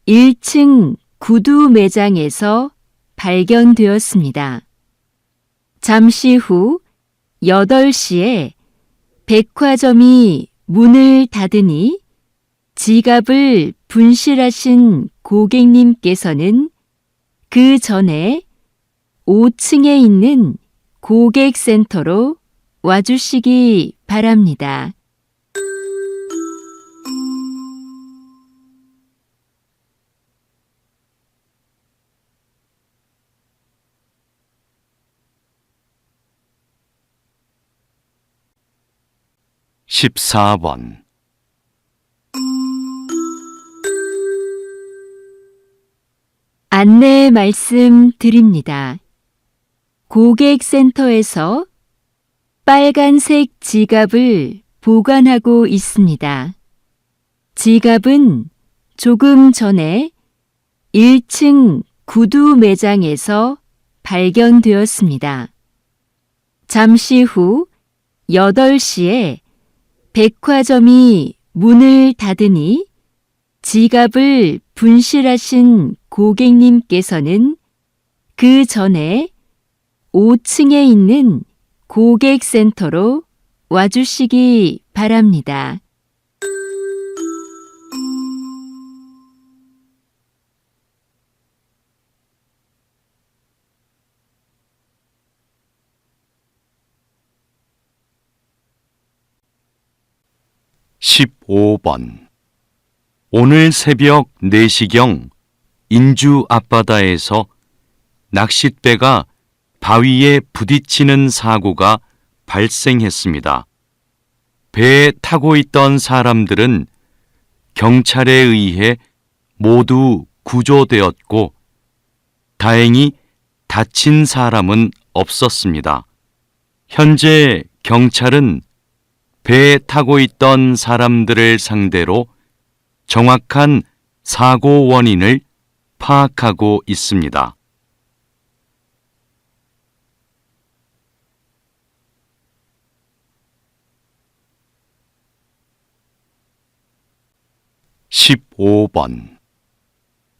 1층 구두 매장에서 발견되었습니다. 잠시 후 8시에 백화점이 문을 닫으니 지갑을 분실하신 고객님께서는 그 전에 5층에 있는 고객센터로 와주시기 바랍니다. 바랍니다. 십사 번 안내 말씀 드립니다. 고객센터에서 빨간색 지갑을 보관하고 있습니다. 지갑은 조금 전에 1층 구두 매장에서 발견되었습니다. 잠시 후 8시에 백화점이 문을 닫으니 지갑을 분실하신 고객님께서는 그 전에 5층에 있는 고객센터로 와주시기 바랍니다. 십오 번 오늘 새벽 4시경 인주 앞바다에서 낚싯배가 바위에 부딪히는 사고가 발생했습니다. 배에 타고 있던 사람들은 경찰에 의해 모두 구조되었고 다행히 다친 사람은 없었습니다. 현재 경찰은 배에 타고 있던 사람들을 상대로 정확한 사고 원인을 파악하고 있습니다. 십오 번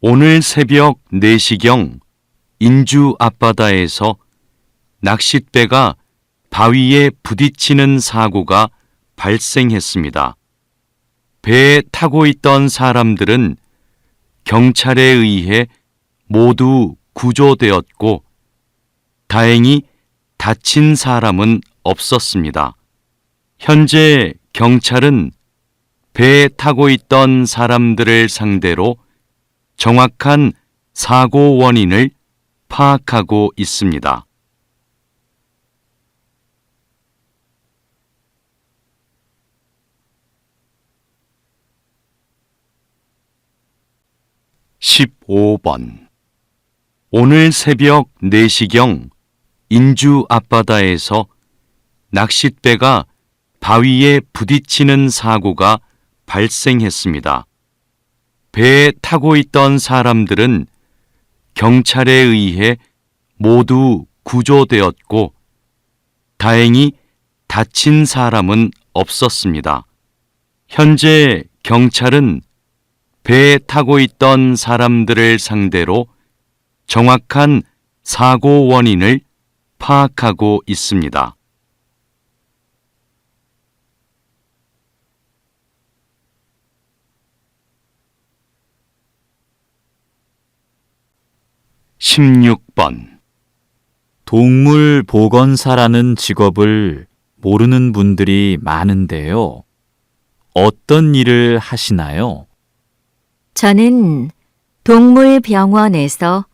오늘 새벽 4시경 인주 앞바다에서 낚싯배가 바위에 부딪히는 사고가 발생했습니다. 배에 타고 있던 사람들은 경찰에 의해 모두 구조되었고 다행히 다친 사람은 없었습니다. 현재 경찰은 배에 타고 있던 사람들을 상대로 정확한 사고 원인을 파악하고 있습니다. 십오 번 오늘 새벽 4시경 인주 앞바다에서 낚싯배가 바위에 부딪히는 사고가 발생했습니다. 배에 타고 있던 사람들은 경찰에 의해 모두 구조되었고 다행히 다친 사람은 없었습니다. 현재 경찰은 배에 타고 있던 사람들을 상대로 정확한 사고 원인을 파악하고 있습니다. 십육 번 동물 보건사라는 직업을 모르는 분들이 많은데요. 어떤 일을 하시나요? 저는 동물병원에서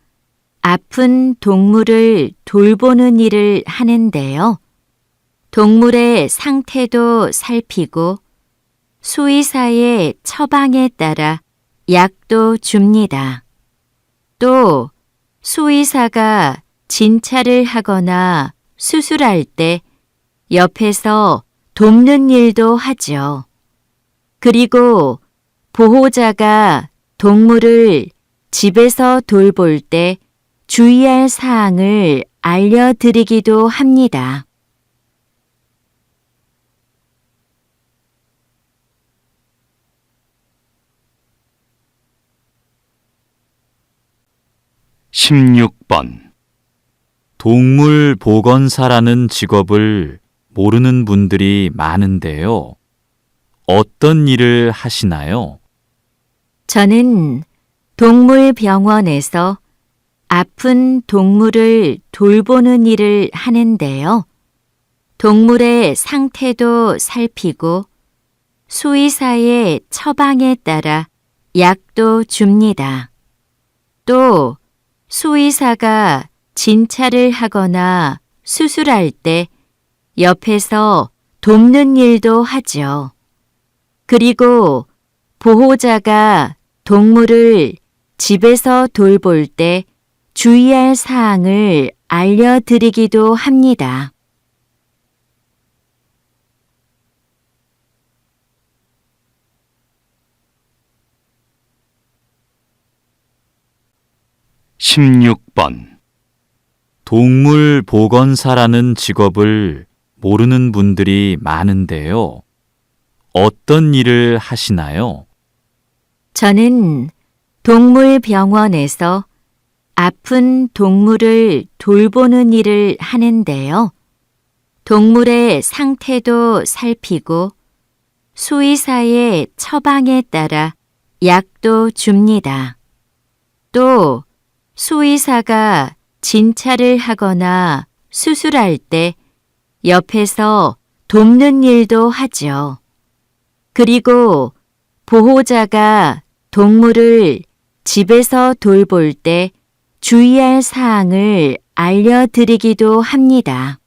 아픈 동물을 돌보는 일을 하는데요. 동물의 상태도 살피고 수의사의 처방에 따라 약도 줍니다. 또 수의사가 진찰을 하거나 수술할 때 옆에서 돕는 일도 하죠. 그리고 보호자가 동물을 집에서 돌볼 때 주의할 사항을 알려드리기도 합니다. 십육 번 동물 보건사라는 직업을 모르는 분들이 많은데요. 어떤 일을 하시나요? 저는 동물병원에서 아픈 동물을 돌보는 일을 하는데요. 동물의 상태도 살피고 수의사의 처방에 따라 약도 줍니다. 또 수의사가 진찰을 하거나 수술할 때 옆에서 돕는 일도 하죠. 그리고 보호자가 동물을 집에서 돌볼 때 주의할 사항을 알려드리기도 합니다. (16번) 동물 보건사라는 직업을 모르는 분들이 많은데요. 어떤 일을 하시나요? 저는 동물병원에서 아픈 동물을 돌보는 일을 하는데요. 동물의 상태도 살피고 수의사의 처방에 따라 약도 줍니다. 또 수의사가 진찰을 하거나 수술할 때 옆에서 돕는 일도 하죠. 그리고 보호자가 동물을 집에서 돌볼 때 주의할 사항을 알려드리기도 합니다.